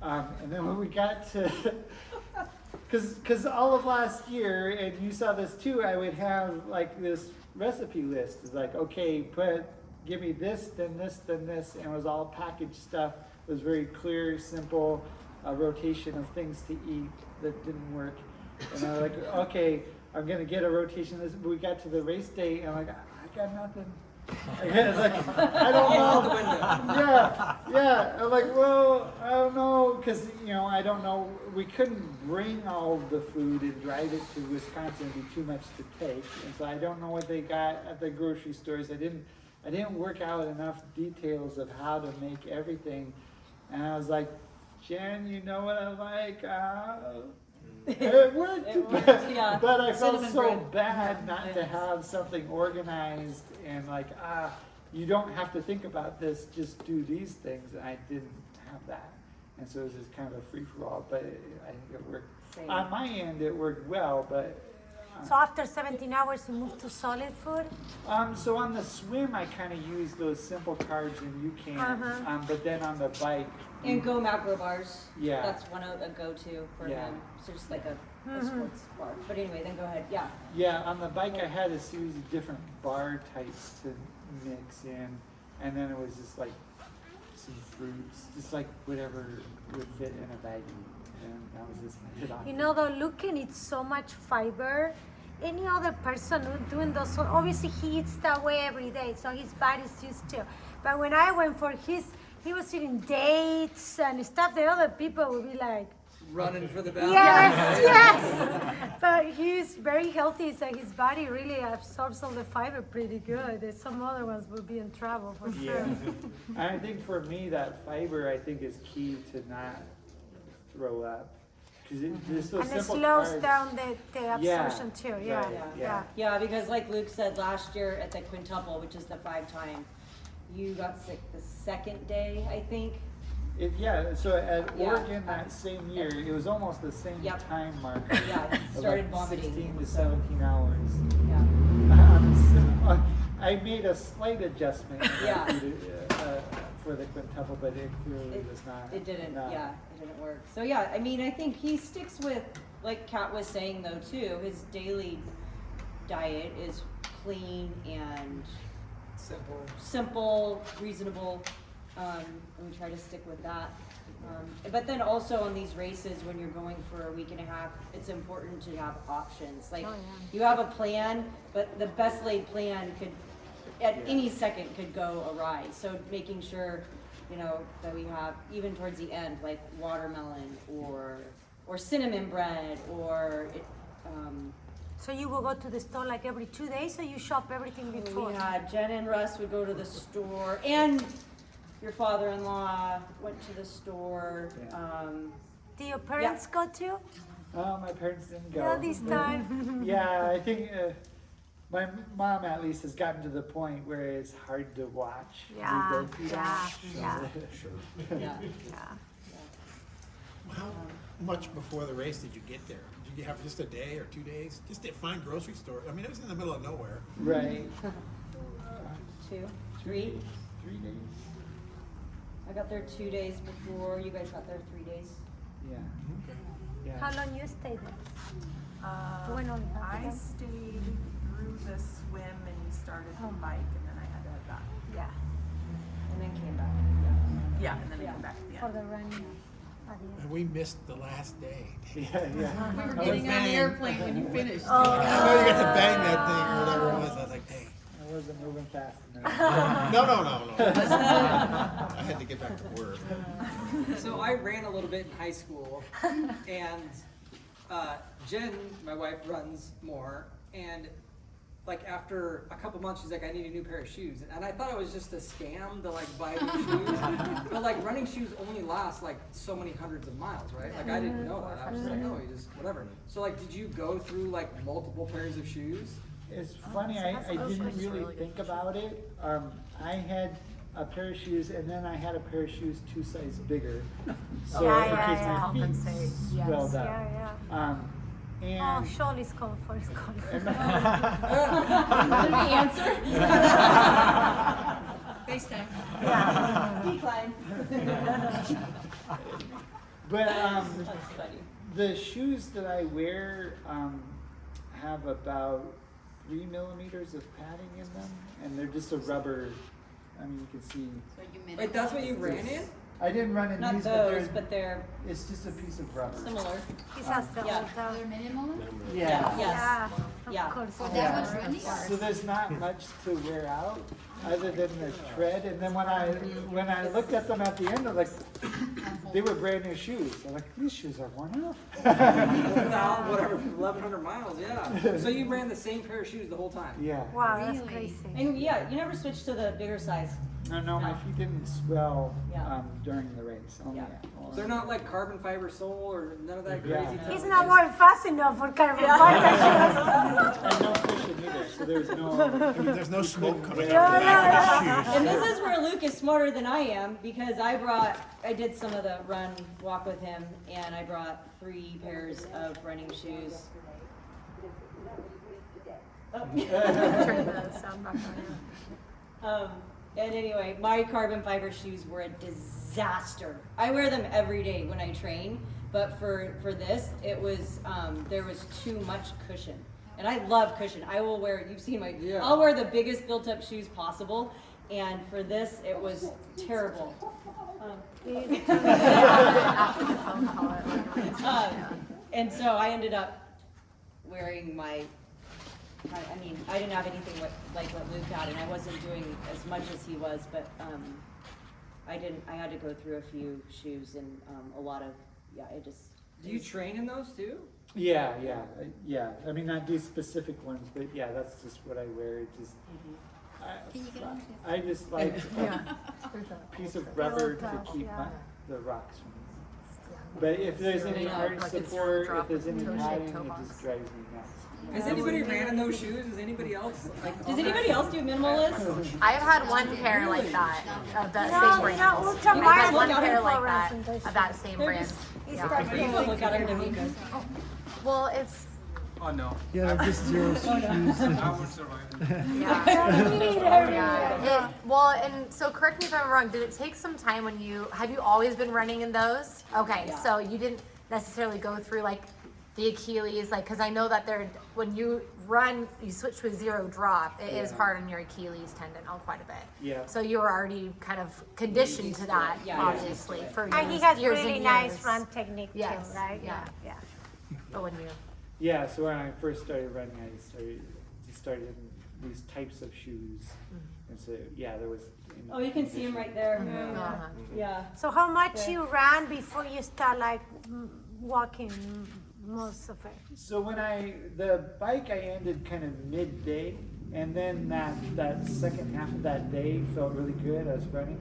Speaker 7: And then when we got to, because all of last year, and you saw this too, I would have like this recipe list. It's like, okay, give me this, then this, then this, and it was all packaged stuff. It was very clear, simple, rotation of things to eat that didn't work. And I was like, okay, I'm gonna get a rotation of this. But we got to the race day, and I'm like, I got nothing. I don't know. Yeah. I'm like, well, I don't know, because I don't know. We couldn't bring all the food and drive it to Wisconsin. It'd be too much to take, and so I don't know what they got at the grocery stores. I didn't work out enough details of how to make everything, and I was like, Jen, you know what I like? It worked.
Speaker 6: Yeah.
Speaker 7: But I felt
Speaker 5: Cinnamon
Speaker 7: so
Speaker 5: bread.
Speaker 7: bad not to have something organized and like, you don't have to think about this, just do these things. And I didn't have that. And so it was just kind of a free-for-all, but I think it worked.
Speaker 6: Same.
Speaker 7: On my end, it worked well, but...
Speaker 8: So after 17 hours, you move to solid food?
Speaker 7: So on the swim, I kind of use those simple carbs, and you can. But then on the bike...
Speaker 6: And Go Macro bars.
Speaker 7: Yeah.
Speaker 6: That's one of a go-to for
Speaker 7: Yeah.
Speaker 6: him. So just like a sports bar. But anyway, then go ahead. Yeah.
Speaker 7: Yeah, on the bike I had a series of different bar types to mix in, and then it was just like some fruits, just like whatever would fit in a baggie, and that was just it on.
Speaker 8: Though Luke can eat so much fiber. Any other person doing those, obviously he eats that way every day, so his body's used to. But when I went for his, he was eating dates and stuff that other people would be like,
Speaker 4: running for the bathroom.
Speaker 8: yes. But he's very healthy, so his body really absorbs all the fiber pretty good. There's some other ones would be in trouble for sure.
Speaker 7: And I think for me that fiber I think is key to not throw up. Because
Speaker 8: And it slows down the absorption too. Yeah.
Speaker 7: Right,
Speaker 6: Yeah, because like Luke said last year at the quintuple, which is the 5-time, you got sick the second day, I think.
Speaker 7: So at Oregon that same year, it was almost the same time mark.
Speaker 6: Yeah, started
Speaker 7: like
Speaker 6: vomiting.
Speaker 7: 16 to 17 hours.
Speaker 6: Yeah.
Speaker 7: I made a slight adjustment
Speaker 6: Yeah.
Speaker 7: for the quintuple, but it clearly was not.
Speaker 6: It didn't,
Speaker 7: not-
Speaker 6: yeah, it didn't work. So yeah, I mean, I think he sticks with, like Kat was saying though too, his daily diet is clean and simple, reasonable, and we try to stick with that. But then also on these races, when you're going for a week and a half, it's important to have options. Like you have a plan, but the best laid plan could, at any second, could go awry. So making sure, that we have, even towards the end, like watermelon or cinnamon bread or
Speaker 8: So you will go to the store like every 2 days, or you shop everything before?
Speaker 6: we had Jen and Russ would go to the store, and your father-in-law went to the store.
Speaker 8: Do your parents go too?
Speaker 7: Oh, my parents didn't go.
Speaker 8: No, this time.
Speaker 7: Yeah, I think my mom at least has gotten to the point where it's hard to watch.
Speaker 8: Yeah,
Speaker 7: We go through that.
Speaker 6: Yeah.
Speaker 2: How much before the race did you get there? Did you have just a day or 2 days? Just to find grocery store. I mean, it was in the middle of nowhere.
Speaker 7: Right.
Speaker 6: 2, 3.
Speaker 7: 3 days.
Speaker 6: I got there 2 days before. You guys got there 3 days.
Speaker 7: Yeah.
Speaker 2: Okay.
Speaker 7: Yeah.
Speaker 8: How long you stayed there?
Speaker 13: I stayed through the swim and we started the bike and then I had to head back.
Speaker 8: Yeah.
Speaker 6: And then came back.
Speaker 13: Yeah, and then I came back at the
Speaker 8: For
Speaker 13: end.
Speaker 8: the running.
Speaker 2: And we missed the last day.
Speaker 7: Yeah.
Speaker 5: We were
Speaker 2: Oh,
Speaker 5: getting on the
Speaker 2: bang.
Speaker 5: airplane when you finished.
Speaker 2: I know you got to bang that thing or whatever it was. I was like, dang.
Speaker 7: I wasn't moving fast enough.
Speaker 2: No. I had to get back to work.
Speaker 4: So I ran a little bit in high school, and Jen, my wife, runs more, and like after a couple months, she's like, I need a new pair of shoes, and I thought it was just a scam to like buy new shoes, but like running shoes only last like so many hundreds of miles, right? Like I didn't know that. I was just like, oh, you just whatever. So like, did you go through like multiple pairs of shoes?
Speaker 7: It's funny, I didn't really think about it. I had a pair of shoes, and then I had a pair of shoes 2 sizes bigger, so in case my feet swelled up. And
Speaker 8: Oh, Shirley's calling for his call.
Speaker 6: Did we answer?
Speaker 5: FaceTime.
Speaker 6: Decline.
Speaker 7: but
Speaker 6: That's funny.
Speaker 7: the shoes that I wear have about 3 millimeters of padding in them, and they're just a rubber. I mean, you can see.
Speaker 12: So you made
Speaker 4: Wait, that's what you ran in?
Speaker 7: I didn't run in
Speaker 6: Not
Speaker 7: these,
Speaker 6: those, but they're
Speaker 7: it's just a piece of rubber.
Speaker 6: similar.
Speaker 8: He has the
Speaker 6: Yeah.
Speaker 8: old
Speaker 12: They're minimal?
Speaker 7: Yeah.
Speaker 6: Yes.
Speaker 8: Yeah, of
Speaker 6: Yeah.
Speaker 8: course.
Speaker 12: For
Speaker 7: Yeah.
Speaker 12: that much running?
Speaker 7: So there's not much to wear out other than the tread. And then when I looked at them at the end, I'm like, they were brand new shoes. I'm like, these shoes are worn out.
Speaker 4: Without whatever, 1,100 miles, yeah. So you ran the same pair of shoes the whole time?
Speaker 7: Yeah.
Speaker 8: Wow, that's
Speaker 12: Really?
Speaker 8: crazy.
Speaker 6: And yeah, you never switched to the bigger size.
Speaker 7: No, my feet didn't swell
Speaker 6: Yeah.
Speaker 7: during the race. Only
Speaker 6: Yeah.
Speaker 4: They're not like carbon fiber sole or none of that
Speaker 7: Yeah.
Speaker 4: crazy stuff?
Speaker 8: He's not more fast enough for carbon fiber
Speaker 7: And no cushion either, so there's no.
Speaker 2: There's no smoke coming
Speaker 8: Yeah,
Speaker 2: out of
Speaker 8: yeah,
Speaker 2: the shoes.
Speaker 6: And this is where Luke is smarter than I am because I did some of the run walk with him and I brought 3 pairs of running shoes.
Speaker 8: Turn the sound back on.
Speaker 6: And anyway, my carbon fiber shoes were a disaster. I wear them every day when I train, but for this, it was there was too much cushion. And I love cushion. I will wear, you've seen my,
Speaker 4: Yeah.
Speaker 6: I'll wear the biggest built up shoes possible. And for this, it was terrible. And so I ended up wearing I mean, I didn't have anything like what Luke had, and I wasn't doing as much as he was, but I had to go through a few shoes and a lot of,
Speaker 4: Do you train in those too?
Speaker 7: Yeah. I mean, not these specific ones, but yeah, that's just what I wear. It just,
Speaker 12: Can you get on
Speaker 7: I just like a piece of rubber to keep the rocks from me. But if there's any hard support, if there's any padding, it just drives me nuts.
Speaker 4: Has anybody ran in those shoes? Has anybody else?
Speaker 6: Does anybody else do minimalist?
Speaker 3: I've had one pair like that of that
Speaker 8: No,
Speaker 3: same brand.
Speaker 8: no, ultra
Speaker 3: I've had one
Speaker 8: marathon
Speaker 3: pair like
Speaker 8: people
Speaker 3: that
Speaker 8: run those
Speaker 3: of that same brand.
Speaker 8: He's
Speaker 3: Yeah.
Speaker 8: starting
Speaker 6: You can look at her, D'Amico.
Speaker 3: Well, it's
Speaker 10: Oh no,
Speaker 11: Yeah, they're just zero shoes.
Speaker 10: I would survive.
Speaker 3: well, and so correct me if I'm wrong. Did it take some time when have you always been running in those? Okay,
Speaker 6: Yeah.
Speaker 3: so you didn't necessarily go through like the Achilles, like because I know that when you run, you switch to a 0 drop. It is hard on your Achilles tendon quite a bit.
Speaker 7: Yeah.
Speaker 3: So you were already kind of conditioned to that,
Speaker 6: Yeah,
Speaker 3: obviously, for years.
Speaker 8: And he has
Speaker 3: years
Speaker 8: really
Speaker 3: and
Speaker 8: nice
Speaker 3: years.
Speaker 8: run technique
Speaker 3: Yes,
Speaker 8: too, right?
Speaker 3: yeah.
Speaker 8: Yeah.
Speaker 3: But when you
Speaker 7: Yeah, so when I first started running, I started in these types of shoes, and so yeah, there was.
Speaker 6: Oh, you can see him right there.
Speaker 3: uh-huh.
Speaker 6: Yeah.
Speaker 8: So how much you ran before you start like walking most of it?
Speaker 7: So when the bike I ended kind of midday, and then that second half of that day felt really good. I was running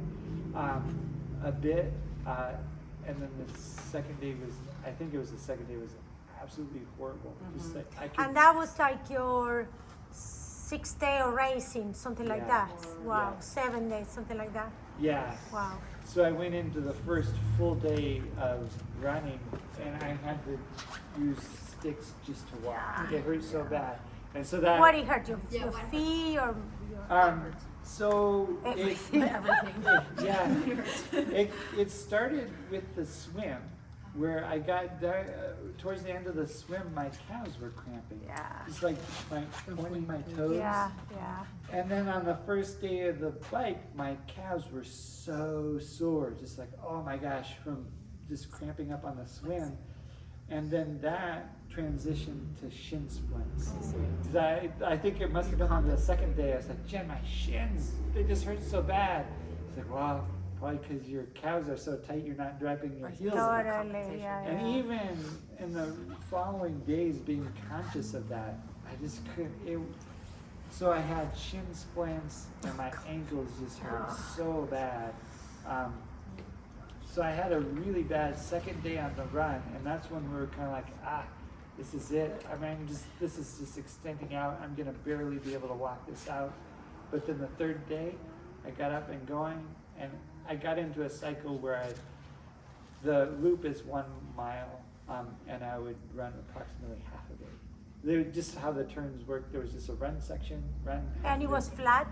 Speaker 7: a bit, and then the second day was absolutely horrible. Just like I could.
Speaker 8: And that was like your 6th day of racing, something like
Speaker 7: Yeah.
Speaker 8: that. Wow,
Speaker 7: Yeah.
Speaker 8: 7 days, something like that.
Speaker 7: Yeah.
Speaker 8: Wow.
Speaker 7: So I went into the first full day of running, and I had to use sticks just to walk. It hurt so bad, and so that.
Speaker 8: What did it hurt you?
Speaker 12: Yeah,
Speaker 8: Your
Speaker 12: what hurt?
Speaker 8: feet or your
Speaker 7: So
Speaker 8: everything?
Speaker 7: it started with the swim, where I got towards the end of the swim, my calves were cramping.
Speaker 8: Yeah.
Speaker 7: Just like pointing my toes.
Speaker 8: Yeah.
Speaker 7: And then on the first day of the bike, my calves were so sore, just like, oh my gosh, from just cramping up on the swim. And then that transitioned to shin splints. 'Cause I think it must have been on the second day. I was like, Jen, my shins, they just hurt so bad. It's like, well, probably because your calves are so tight, you're not dropping your heels.
Speaker 8: Totally, yeah.
Speaker 7: And even in the following days being conscious of that, I just couldn't. So I had shin splints and my ankles just hurt so bad. So I had a really bad second day on the run, and that's when we were kind of like, this is it. I mean, this is just extending out. I'm gonna barely be able to walk this out. But then the third day, I got up and going, and I got into a cycle where the loop is 1 mile, and I would run approximately half of it. Just how the turns work, there was just a run section,
Speaker 8: And it was flat?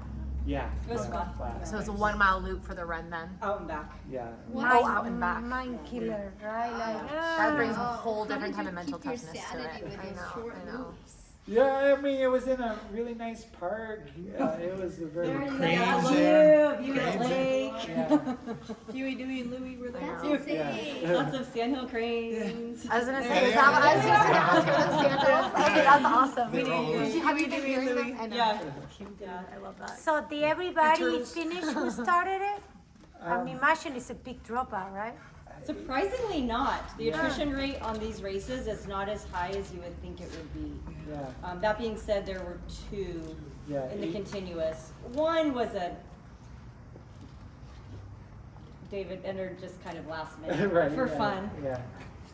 Speaker 7: Yeah.
Speaker 3: It was flat. So it's a 1 mile loop for the run then?
Speaker 4: Out and back.
Speaker 7: Yeah.
Speaker 3: Out and back.
Speaker 8: Mind killer, right? Like,
Speaker 3: That brings a whole
Speaker 12: How
Speaker 3: different
Speaker 12: did
Speaker 3: type
Speaker 12: you
Speaker 3: of mental
Speaker 12: keep your
Speaker 3: toughness to
Speaker 12: sanity
Speaker 3: it.
Speaker 12: with those short loops?
Speaker 7: Yeah, I mean, it was in a really nice park. It was a very
Speaker 2: Cranes there.
Speaker 6: You got
Speaker 2: Cranes there.
Speaker 6: lake.
Speaker 7: Yeah.
Speaker 5: Huey, Dewey, and Louie were there.
Speaker 12: That's insane.
Speaker 6: Lots of sandhill cranes.
Speaker 3: I was gonna say, is that what I was just gonna ask for the sandals? Okay, that's awesome.
Speaker 2: They're all
Speaker 3: Did you have you been hearing them? I know.
Speaker 6: Yeah.
Speaker 3: Yeah, I love that.
Speaker 8: So did everybody finish who started it? I mean, imagine it's a big dropout, right?
Speaker 6: Surprisingly not. The attrition rate on these races is not as high as you would think it would be.
Speaker 7: Yeah.
Speaker 6: That being said, there were 2 in the continuous. One was a David entered just kind of last minute
Speaker 7: Right,
Speaker 6: for
Speaker 7: yeah,
Speaker 6: fun,
Speaker 7: Yeah.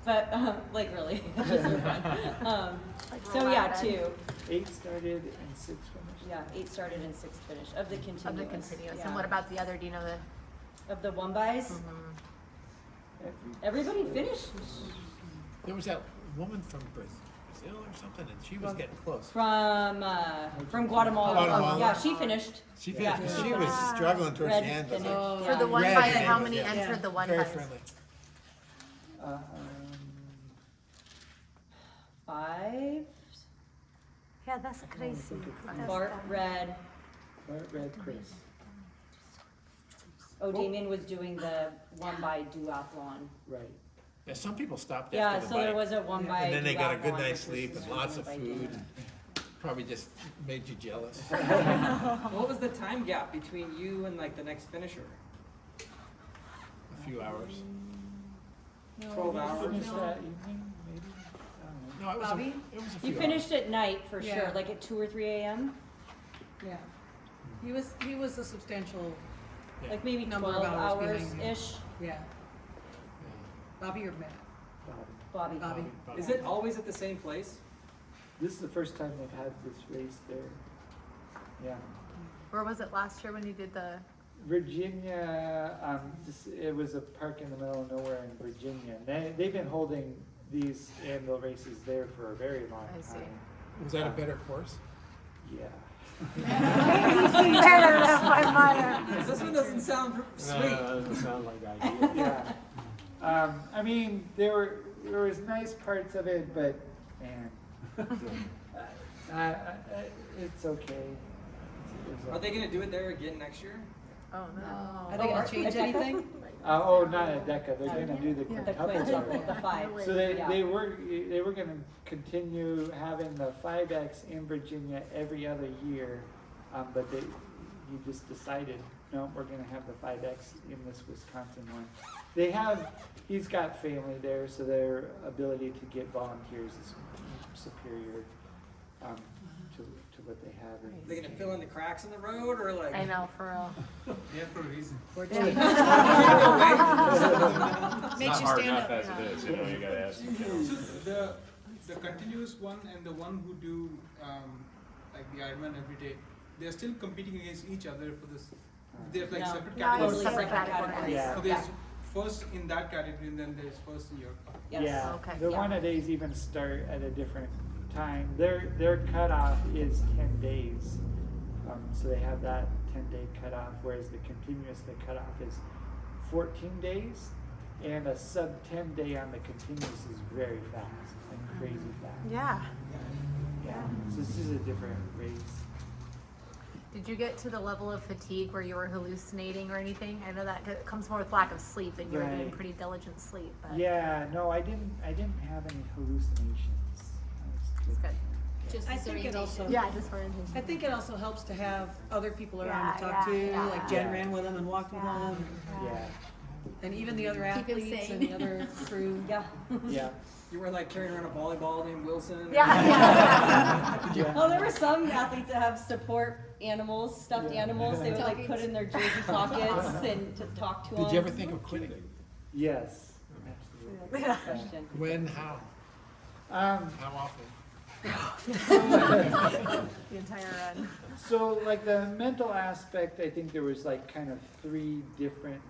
Speaker 6: but like really, just for fun. So yeah, 2.
Speaker 7: 8 started and 6 finished.
Speaker 6: Yeah, 8 started and 6 finished of the continuous.
Speaker 3: Of the continuous.
Speaker 6: Yeah.
Speaker 3: And what about the other? Do you know the?
Speaker 6: Of the 1-bys? Everybody finished.
Speaker 2: There was that woman from Brazil or something, and she was getting close.
Speaker 6: From Guatemala.
Speaker 2: Guatemala.
Speaker 6: Yeah, she finished.
Speaker 2: She finished. She was struggling towards
Speaker 6: Red
Speaker 2: the end.
Speaker 6: finished.
Speaker 3: For the 1
Speaker 2: Red
Speaker 3: bys,
Speaker 2: finished,
Speaker 3: how many
Speaker 2: yeah.
Speaker 3: entered the 1
Speaker 2: Very
Speaker 3: bys?
Speaker 2: friendly.
Speaker 6: 5.
Speaker 8: Yeah, that's crazy. That's
Speaker 6: Bart,
Speaker 8: that.
Speaker 6: Red.
Speaker 7: Bart, Red, Chris.
Speaker 6: Oh, Damien was doing the 1-by duathlon.
Speaker 7: Right.
Speaker 2: Yeah, some people stopped
Speaker 6: Yeah,
Speaker 2: after the
Speaker 6: so there
Speaker 2: bike.
Speaker 6: was a 1-by
Speaker 2: And then they got a good
Speaker 6: duathlon,
Speaker 2: night's
Speaker 6: which
Speaker 2: sleep
Speaker 6: was
Speaker 2: and lots of
Speaker 6: by
Speaker 2: food.
Speaker 6: Damien.
Speaker 2: And probably just made you jealous.
Speaker 4: What was the time gap between you and like the next finisher?
Speaker 2: A few hours.
Speaker 4: 12 hours.
Speaker 7: Finished that evening, maybe? I don't know.
Speaker 2: No, it was
Speaker 5: Bobby?
Speaker 2: it was a few
Speaker 6: You finished
Speaker 2: hours.
Speaker 6: at night for
Speaker 5: Yeah.
Speaker 6: sure, like at 2 or 3 a.m.
Speaker 5: Yeah. He was a substantial,
Speaker 2: Yeah.
Speaker 6: Like maybe
Speaker 5: Number of
Speaker 6: 12
Speaker 5: hours
Speaker 6: hours
Speaker 5: behind me.
Speaker 6: ish.
Speaker 5: yeah. Bobby or Matt?
Speaker 6: Bobby.
Speaker 5: Bobby.
Speaker 4: Is it always at the same place?
Speaker 7: This is the first time they've had this race there. Yeah.
Speaker 3: Where was it last year when you did the?
Speaker 7: Virginia, it was a park in the middle of nowhere in Virginia. They've been holding these annual races there for a very long
Speaker 3: I see.
Speaker 7: time.
Speaker 2: Was that a better course?
Speaker 7: Yeah.
Speaker 8: Better than my mother.
Speaker 4: This one doesn't sound sweet.
Speaker 11: doesn't sound like ideal.
Speaker 7: Yeah. I mean, there was nice parts of it, but man, it's okay.
Speaker 4: Are they gonna do it there again next year?
Speaker 3: Oh no.
Speaker 5: Are they gonna change anything?
Speaker 7: Not at Deca. They're going to do the
Speaker 6: The
Speaker 7: quintuple.
Speaker 6: quintuple, the 5.
Speaker 7: So they
Speaker 6: Yeah.
Speaker 7: they were going to continue having the 5X in Virginia every other year, but you just decided no, we're going to have the 5X in this Wisconsin one. He's got family there, so their ability to get volunteers is superior to what they have.
Speaker 4: Are they gonna fill in the cracks in the road or like?
Speaker 3: I know, for real.
Speaker 10: Yeah, for a reason.
Speaker 5: Makes you stand up.
Speaker 11: as it is, you gotta ask.
Speaker 10: So the continuous one and the one who do like the Ironman every day, they're still competing against each other for this. They're like
Speaker 6: No.
Speaker 10: separate
Speaker 3: No,
Speaker 10: categories.
Speaker 3: totally separate categories.
Speaker 7: Yeah.
Speaker 10: So there's first in that category, and then there's first in your.
Speaker 6: Yes.
Speaker 7: Yeah,
Speaker 3: Okay.
Speaker 7: the
Speaker 6: Yeah.
Speaker 7: one-a-days even start at a different time. Their cutoff is 10 days. So they have that 10-day cutoff, whereas the continuous, the cutoff is 14 days. And a sub 10 day on the continuous is very fast, like crazy fast.
Speaker 8: Yeah.
Speaker 7: Yeah. So this is a different race.
Speaker 3: Did you get to the level of fatigue where you were hallucinating or anything? I know that comes more with lack of sleep, and you were doing
Speaker 7: Right.
Speaker 3: pretty diligent sleep. But
Speaker 7: Yeah, no, I didn't have any hallucinations.
Speaker 3: it's good.
Speaker 12: Just
Speaker 5: I think it also.
Speaker 3: Yeah, just for orientation.
Speaker 5: I think it also helps to have other people around to
Speaker 8: Yeah,
Speaker 5: talk to,
Speaker 8: yeah,
Speaker 5: like
Speaker 7: yeah.
Speaker 5: Jen ran with them and walked with them.
Speaker 7: Yeah.
Speaker 5: And even the other
Speaker 12: Keep him
Speaker 5: athletes
Speaker 12: sane.
Speaker 5: and the other crew.
Speaker 6: Yeah.
Speaker 7: Yeah.
Speaker 4: You were like carrying around a volleyball named Wilson.
Speaker 7: Yeah.
Speaker 6: Well, there were some athletes that have support animals, stuffed animals. They would like put in their jersey pockets and to talk to them.
Speaker 2: Did you ever think of quitting?
Speaker 7: Yes. Absolutely.
Speaker 6: Question.
Speaker 2: When? How?
Speaker 7: Um,
Speaker 2: How often?
Speaker 13: The entire run.
Speaker 7: So like the mental aspect, I think there was like kind of 3 different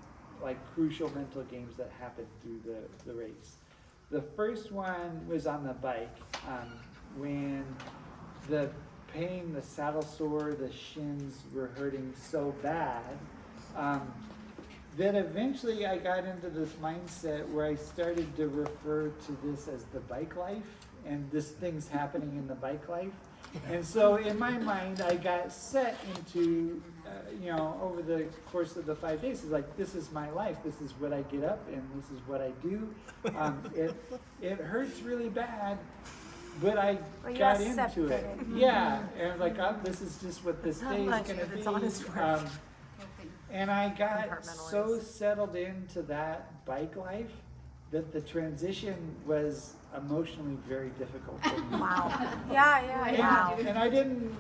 Speaker 7: like crucial mental games that happened through the race. The first one was on the bike, when the pain, the saddle sore, the shins were hurting so bad, that eventually I got into this mindset where I started to refer to this as the bike life, and this thing's happening in the bike life. And so in my mind, I got set into, over the course of the 5 days, it's like, this is my life. This is what I get up and this is what I do. It hurts really bad, but I got into it. Yeah, and I was like, oh, this is just what this day is going to be. And I got so settled into that bike life that the transition was emotionally very difficult for me.
Speaker 8: Wow. Yeah.
Speaker 7: And I didn't,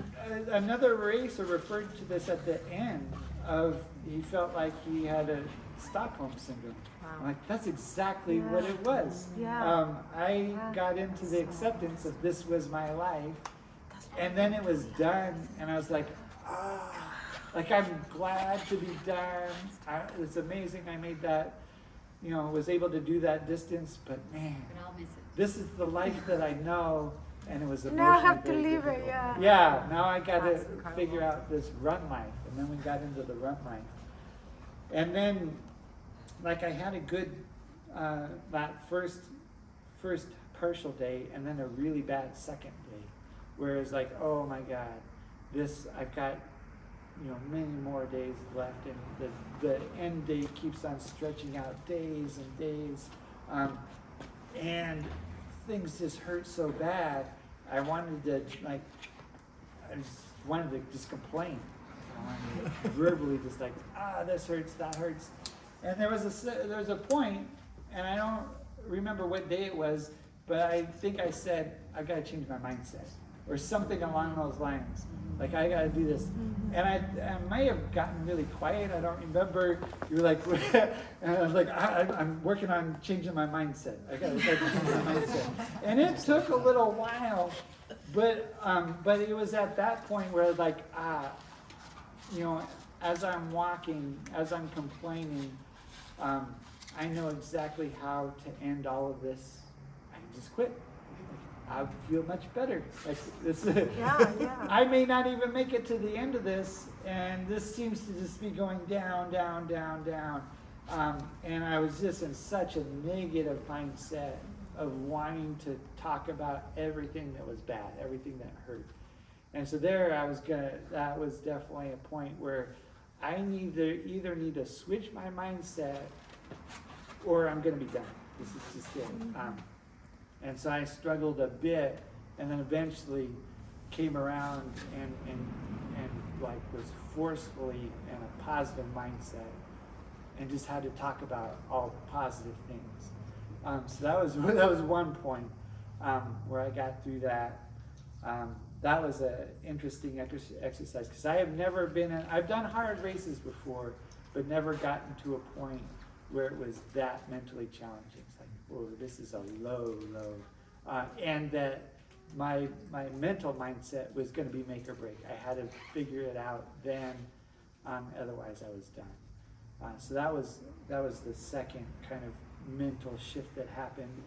Speaker 7: another racer referred to this at the end of, he felt like he had a Stockholm syndrome. I'm like, that's exactly what it was. I got into the acceptance of this was my life, and then it was done, and I was like, like I'm glad to be done. It's amazing I made that, was able to do that distance, but man,
Speaker 12: But I'll miss it.
Speaker 7: this is the life that I know, and it was emotionally
Speaker 8: Now I have to
Speaker 7: very
Speaker 8: leave it,
Speaker 7: difficult.
Speaker 8: yeah.
Speaker 7: Now I got to figure out this run life, and then we got into the run life. And then, like I had a good, that first partial day, and then a really bad second day, where it's like, oh my God, I've got, many more days left, and the end date keeps on stretching out days and days, and things just hurt so bad. I wanted to just complain. I wanted to verbally just like, this hurts, that hurts. And there was a point, and I don't remember what day it was, but I think I said, I've got to change my mindset, or something along those lines. Like, I got to do this. And I may have gotten really quiet. I don't remember. You were like, and I was like, I'm working on changing my mindset. I got to change my mindset. And it took a little while, but it was at that point where like, as I'm walking, as I'm complaining, I know exactly how to end all of this. I can just quit. I feel much better. Like this, I may not even make it to the end of this, and this seems to just be going down, down, down, down. And I was just in such a negative mindset of wanting to talk about everything that was bad, everything that hurt. And so that was definitely a point where I either need to switch my mindset, or I'm gonna be done. This is just it. And so I struggled a bit, and then eventually came around and like was forcefully in a positive mindset, and just had to talk about all positive things. So that was one point where I got through that. That was an interesting exercise, because I have never I've done hard races before, but never gotten to a point where it was that mentally challenging. It's like, oh, this is a low. And that my mental mindset was going to be make or break. I had to figure it out then, otherwise I was done. So that was the second kind of mental shift that happened.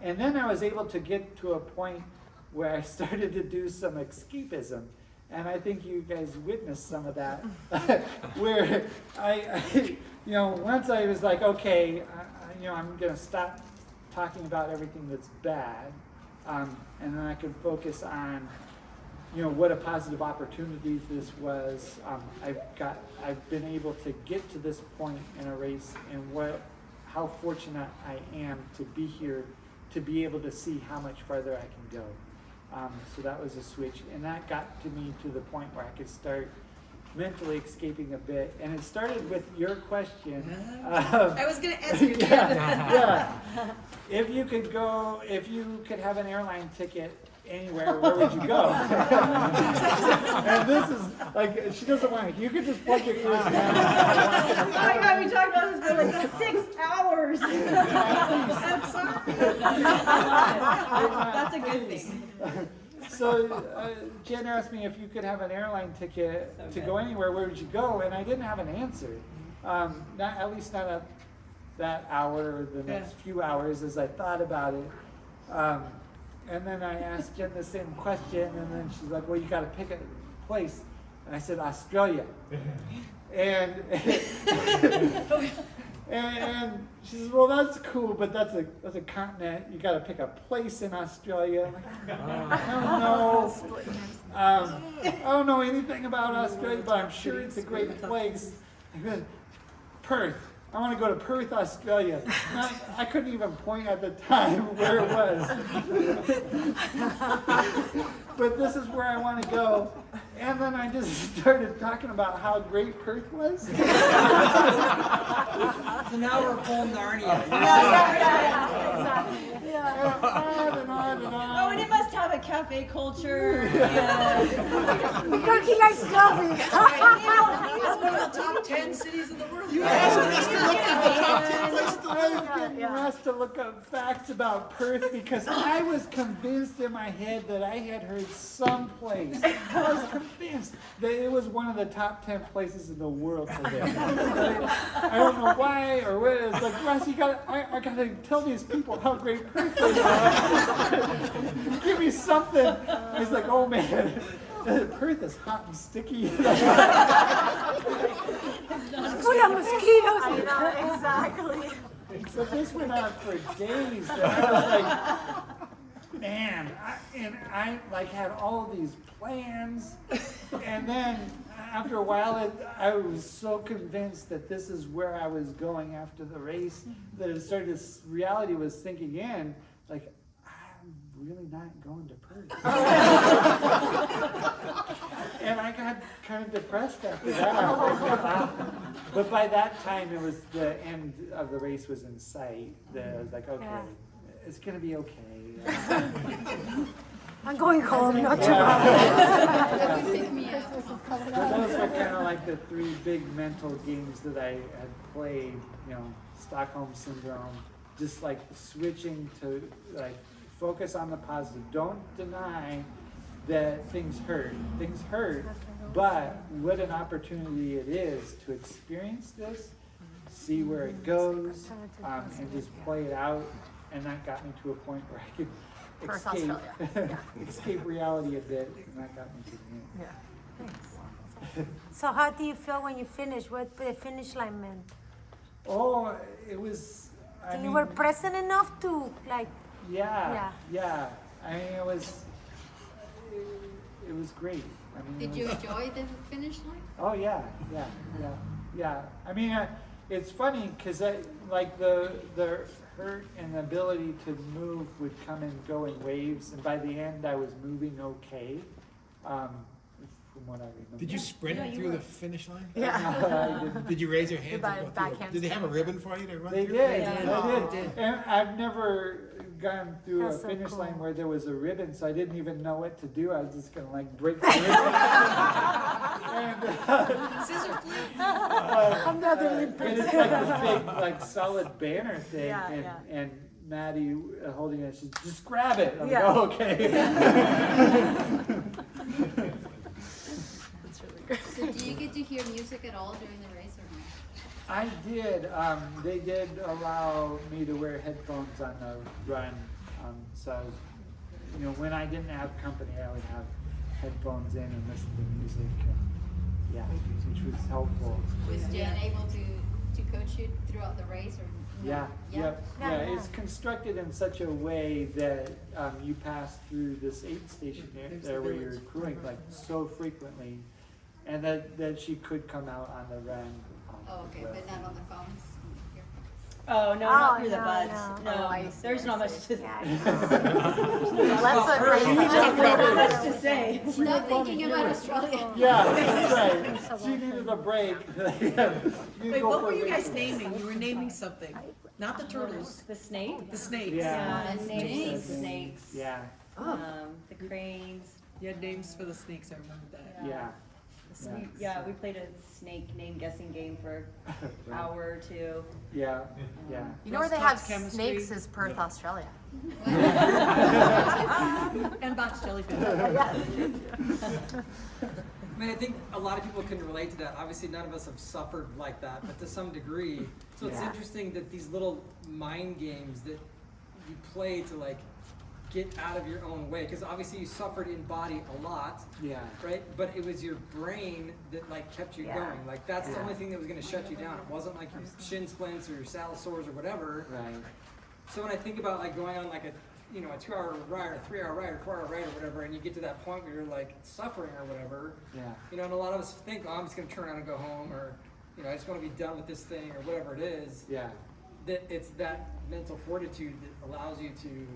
Speaker 7: And then I was able to get to a point where I started to do some escapism. And I think you guys witnessed some of that, where I once I was like, okay, I'm going to stop talking about everything that's bad, and then I could focus on, what a positive opportunity this was. I've been able to get to this point in a race, and how fortunate I am to be here, to be able to see how much farther I can go. So that was a switch, and that got to me to the point where I could start, mentally escaping a bit, and it started with your question.
Speaker 5: I was gonna ask you
Speaker 7: Yeah,
Speaker 5: that.
Speaker 7: yeah. If you could have an airline ticket anywhere, where would you go? And this is like, she doesn't want it. You could just plug your ears in.
Speaker 6: Oh my God, we talked about this for like 6 hours. I'm sorry. That's a good thing.
Speaker 7: So Jen asked me if you could have an airline ticket to go anywhere, where would you go? And I didn't have an answer. At least not at that hour or the next few hours as I thought about it. And then I asked Jen the same question, and then she's like, well, you got to pick a place. And I said, Australia. And and she says, well, that's cool, but that's a continent. You got to pick a place in Australia. I'm like, I don't know. I don't know anything about Australia, but I'm sure it's a great place. I go, Perth. I want to go to Perth, Australia. I couldn't even point at the time where it was. But this is where I want to go. And then I just started talking about how great Perth was.
Speaker 5: So now we're full Narnia.
Speaker 7: On and on and on.
Speaker 6: Oh, and it must have a cafe culture.
Speaker 8: Because he likes coffee.
Speaker 5: It's one of the top 10 cities in the world.
Speaker 2: You asked us to look at the top 10 places to
Speaker 7: I
Speaker 2: live.
Speaker 7: was getting asked to look up facts about Perth because I was convinced in my head that I had heard someplace. I was convinced that it was one of the top 10 places in the world to live. I don't know why or what. It's like, Russ, I gotta tell these people how great Perth is. Give me something. He's like, oh man. Perth is hot and sticky.
Speaker 8: Full of mosquitoes.
Speaker 3: I know, exactly.
Speaker 7: So this went on for days. And I was like, man, I like had all these plans. And then after a while, I was so convinced that this is where I was going after the race that it started, reality was sinking in. Like, I'm really not going to Perth. And I got kind of depressed after that. But by that time, it was the end of the race was in sight. That I was like, okay, it's gonna be okay.
Speaker 8: I'm going home, not
Speaker 12: That would pick me up.
Speaker 7: But those were kind of like the three big mental games that I had played. You know, Stockholm Syndrome, just like switching to like focus on the positive. Don't deny that things hurt. Things hurt, but what an opportunity it is to experience this, see where it goes, and just play it out. And that got me to a point where I could escape reality a bit, and that got me to the end.
Speaker 8: Thanks. So how do you feel when you finish? What the finish line meant?
Speaker 7: Oh, it was.
Speaker 8: You were present enough to like.
Speaker 7: Yeah. I mean, it was great. I mean,
Speaker 12: Did you enjoy the finish line?
Speaker 7: Oh yeah. I mean, it's funny because like the hurt and the ability to move would come and go in waves, and by the end I was moving okay. From what I remember.
Speaker 2: Did you sprint through the finish line?
Speaker 7: Yeah.
Speaker 2: No, I didn't. Did you raise your hand?
Speaker 3: Backhand.
Speaker 2: Did they have a ribbon for you to run
Speaker 7: They
Speaker 2: through?
Speaker 7: did.
Speaker 5: Yeah.
Speaker 7: They did. And I've never gone through
Speaker 8: That's
Speaker 7: a
Speaker 8: so
Speaker 7: finish
Speaker 8: cool.
Speaker 7: line where there was a ribbon, so I didn't even know what to do. I was just gonna like break the ribbon. And,
Speaker 5: Scissor flip.
Speaker 8: I'm not the
Speaker 7: and it's like this big, like solid banner thing, and Maddie holding it. She's just grab it. I'm like, oh, okay.
Speaker 12: So do you get to hear music at all during the race or no?
Speaker 7: I did. They did allow me to wear headphones on the run. So, you know, when I didn't have company, I would have headphones in and listen to music. Which was helpful.
Speaker 12: Was Jen able to coach you throughout the race or no?
Speaker 7: Yeah. It's constructed in such a way that you pass through this aid station there where you're crewing like so frequently, and that she could come out on the run.
Speaker 12: Oh, okay, but not on the phones here?
Speaker 6: Oh, no, not
Speaker 8: Oh,
Speaker 6: through the
Speaker 8: no,
Speaker 6: buds.
Speaker 8: no.
Speaker 6: No,
Speaker 3: I see,
Speaker 6: there's not much to,
Speaker 8: Yeah.
Speaker 3: Let's put
Speaker 6: there's not
Speaker 3: Richland.
Speaker 6: much to say.
Speaker 12: She's not thinking about Australia.
Speaker 7: Yeah, that's right. She needed a break.
Speaker 5: Wait, what were you guys naming? You were naming something. Not the turtles,
Speaker 6: The snake?
Speaker 5: the snakes.
Speaker 7: Yeah.
Speaker 6: The
Speaker 12: Snakes.
Speaker 6: snakes.
Speaker 7: Yeah,
Speaker 6: The cranes.
Speaker 5: You had names for the snakes, I remember that.
Speaker 7: yeah.
Speaker 6: Yeah, we played a snake name guessing game for an hour or two.
Speaker 7: Yeah, yeah.
Speaker 3: You know where they have
Speaker 5: Crosstalk chemistry.
Speaker 3: snakes is Perth, Australia.
Speaker 5: And box jellyfish.
Speaker 4: I mean, I think a lot of people can relate to that. Obviously, none of us have suffered like that, but to some degree. So it's
Speaker 7: Yeah.
Speaker 4: interesting that these little mind games that you play to like get out of your own way, because obviously you suffered in body a lot,
Speaker 7: Yeah.
Speaker 4: right? But it was your brain that like kept you
Speaker 8: Yeah.
Speaker 4: going. Like that's the
Speaker 7: Yeah.
Speaker 4: only thing that was going to shut you down. It wasn't like your shin splints or your saddle sores or whatever.
Speaker 7: Right.
Speaker 4: So when I think about like going on like a 2-hour ride or 3-hour ride or 4-hour ride or whatever, and you get to that point where you're like suffering or whatever,
Speaker 7: Yeah.
Speaker 4: and a lot of us think, oh, I'm just gonna turn around and go home, or I just want to be done with this thing or whatever it is.
Speaker 7: Yeah.
Speaker 4: That it's that mental fortitude that allows you to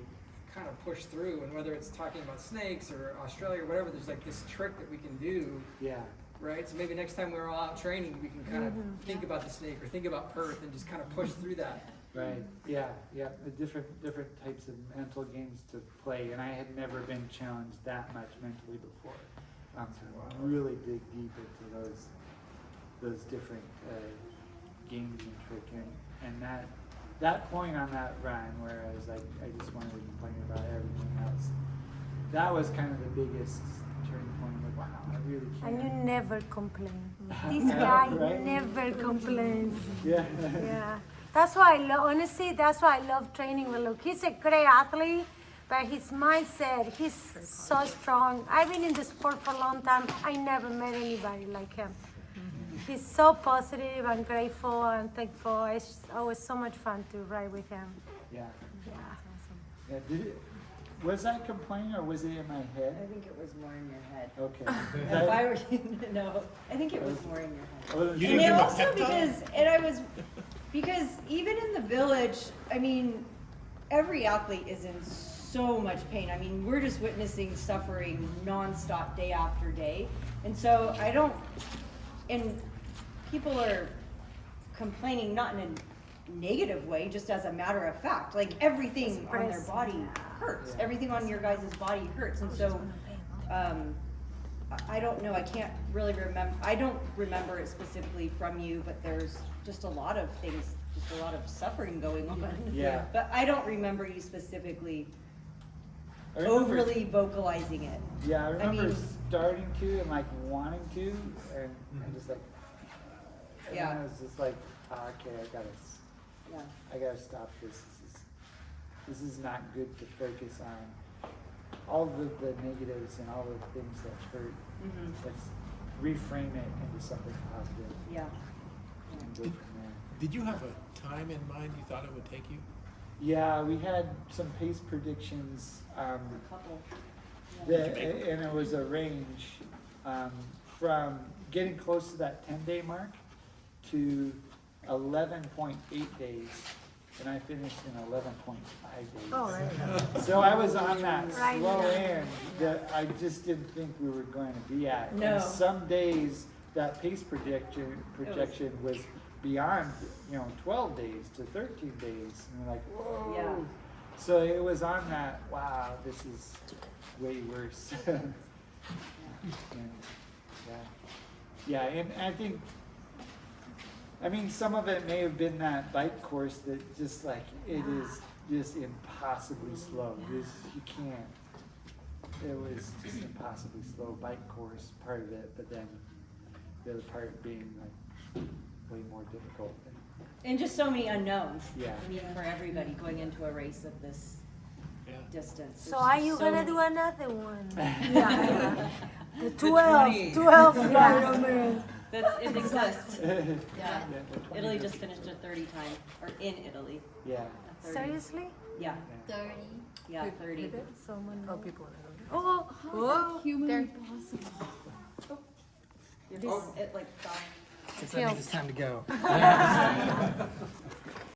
Speaker 4: kind of push through, and whether it's talking about snakes or Australia or whatever, there's like this trick that we can do,
Speaker 7: Yeah.
Speaker 4: right? So maybe next time we're all out training, we can kind of think about the snake or think about Perth and just kind of push through that.
Speaker 7: Right. Yeah. Yeah. The different types of mental games to play, and I had never been challenged that much mentally before. To really dig deep into those different games and trick, and that point on that run where I was like, I just wanted to complain about everything else. That was kind of the biggest turning point. Like, wow, I really can't.
Speaker 8: And you never complain. This guy
Speaker 7: Right?
Speaker 8: never complains.
Speaker 7: Yeah.
Speaker 8: Yeah. That's why honestly, that's why I love training with Luke. He's a great athlete, but his mindset, he's so strong. I've been in the sport for a long time. I never met anybody like him. He's so positive and grateful and thankful. It's always so much fun to ride with him.
Speaker 7: Yeah.
Speaker 8: Yeah.
Speaker 7: Yeah. Was I complaining or was it in my
Speaker 6: I
Speaker 7: head?
Speaker 6: think it was more in your head.
Speaker 7: Okay.
Speaker 6: If I were, no, I think it was more in your head.
Speaker 7: I wasn't
Speaker 2: You
Speaker 7: sure.
Speaker 2: didn't
Speaker 6: And
Speaker 2: give him a
Speaker 6: also
Speaker 2: pep talk?
Speaker 6: because even in the village, I mean, every athlete is in so much pain. I mean, we're just witnessing suffering nonstop day after day. And so and people are complaining not in a negative way, just as a matter of fact. Like everything on their body hurts. Everything on your guys' body hurts. And so I don't know, I can't really remember, I don't remember it specifically from you, but there's just a lot of things, just a lot of suffering going on.
Speaker 7: Yeah.
Speaker 6: But I don't remember you specifically
Speaker 7: I remember-
Speaker 6: overly vocalizing it.
Speaker 7: Yeah, I remember
Speaker 6: mean-
Speaker 7: starting to and like wanting to, and just like, and
Speaker 6: Yeah.
Speaker 7: then I was just like, okay,
Speaker 6: Yeah.
Speaker 7: I gotta stop this. This is not good to focus on all the negatives and all the things that hurt.
Speaker 6: Mhm.
Speaker 7: Let's reframe it into something positive
Speaker 6: Yeah.
Speaker 7: and go from there.
Speaker 2: Did you have a time in mind you thought it would take you?
Speaker 7: Yeah, we had some pace predictions.
Speaker 6: A couple.
Speaker 7: And it was a range from getting close to that 10-day mark to 11.8 days, and I finished in 11.5 days.
Speaker 8: Oh, there you go.
Speaker 7: So I was on that
Speaker 8: Right
Speaker 7: slow
Speaker 8: there.
Speaker 7: end that I just didn't think we were going to be at.
Speaker 6: No.
Speaker 7: And some days that pace projection was beyond 12 days to 13 days, and we're like, whoa.
Speaker 6: Yeah.
Speaker 7: So it was on that. Wow, this is way worse. And, yeah, and I think, some of it may have been that bike course that just like, it is just impossibly slow. You can't, it was just impossibly slow bike course, part of it, but then the other part being like way more difficult.
Speaker 6: And just so many unknowns.
Speaker 7: Yeah.
Speaker 6: I mean, for everybody going into a race of this distance.
Speaker 8: So
Speaker 6: There's
Speaker 8: are
Speaker 6: just
Speaker 8: you
Speaker 6: so
Speaker 8: gonna
Speaker 6: many-
Speaker 8: do another one?
Speaker 6: Yeah.
Speaker 8: The
Speaker 4: 20.
Speaker 8: 12 Ironman.
Speaker 6: It exists.
Speaker 7: Yeah.
Speaker 6: Italy just finished a 30 time, or in Italy.
Speaker 7: Yeah.
Speaker 6: a 30.
Speaker 8: Seriously?
Speaker 6: Yeah.
Speaker 12: 30.
Speaker 6: Yeah, 30.
Speaker 8: Someone.
Speaker 3: Oh, people.
Speaker 8: Oh,
Speaker 12: How is that humanly possible?
Speaker 6: It like stopped.
Speaker 4: It's time to go.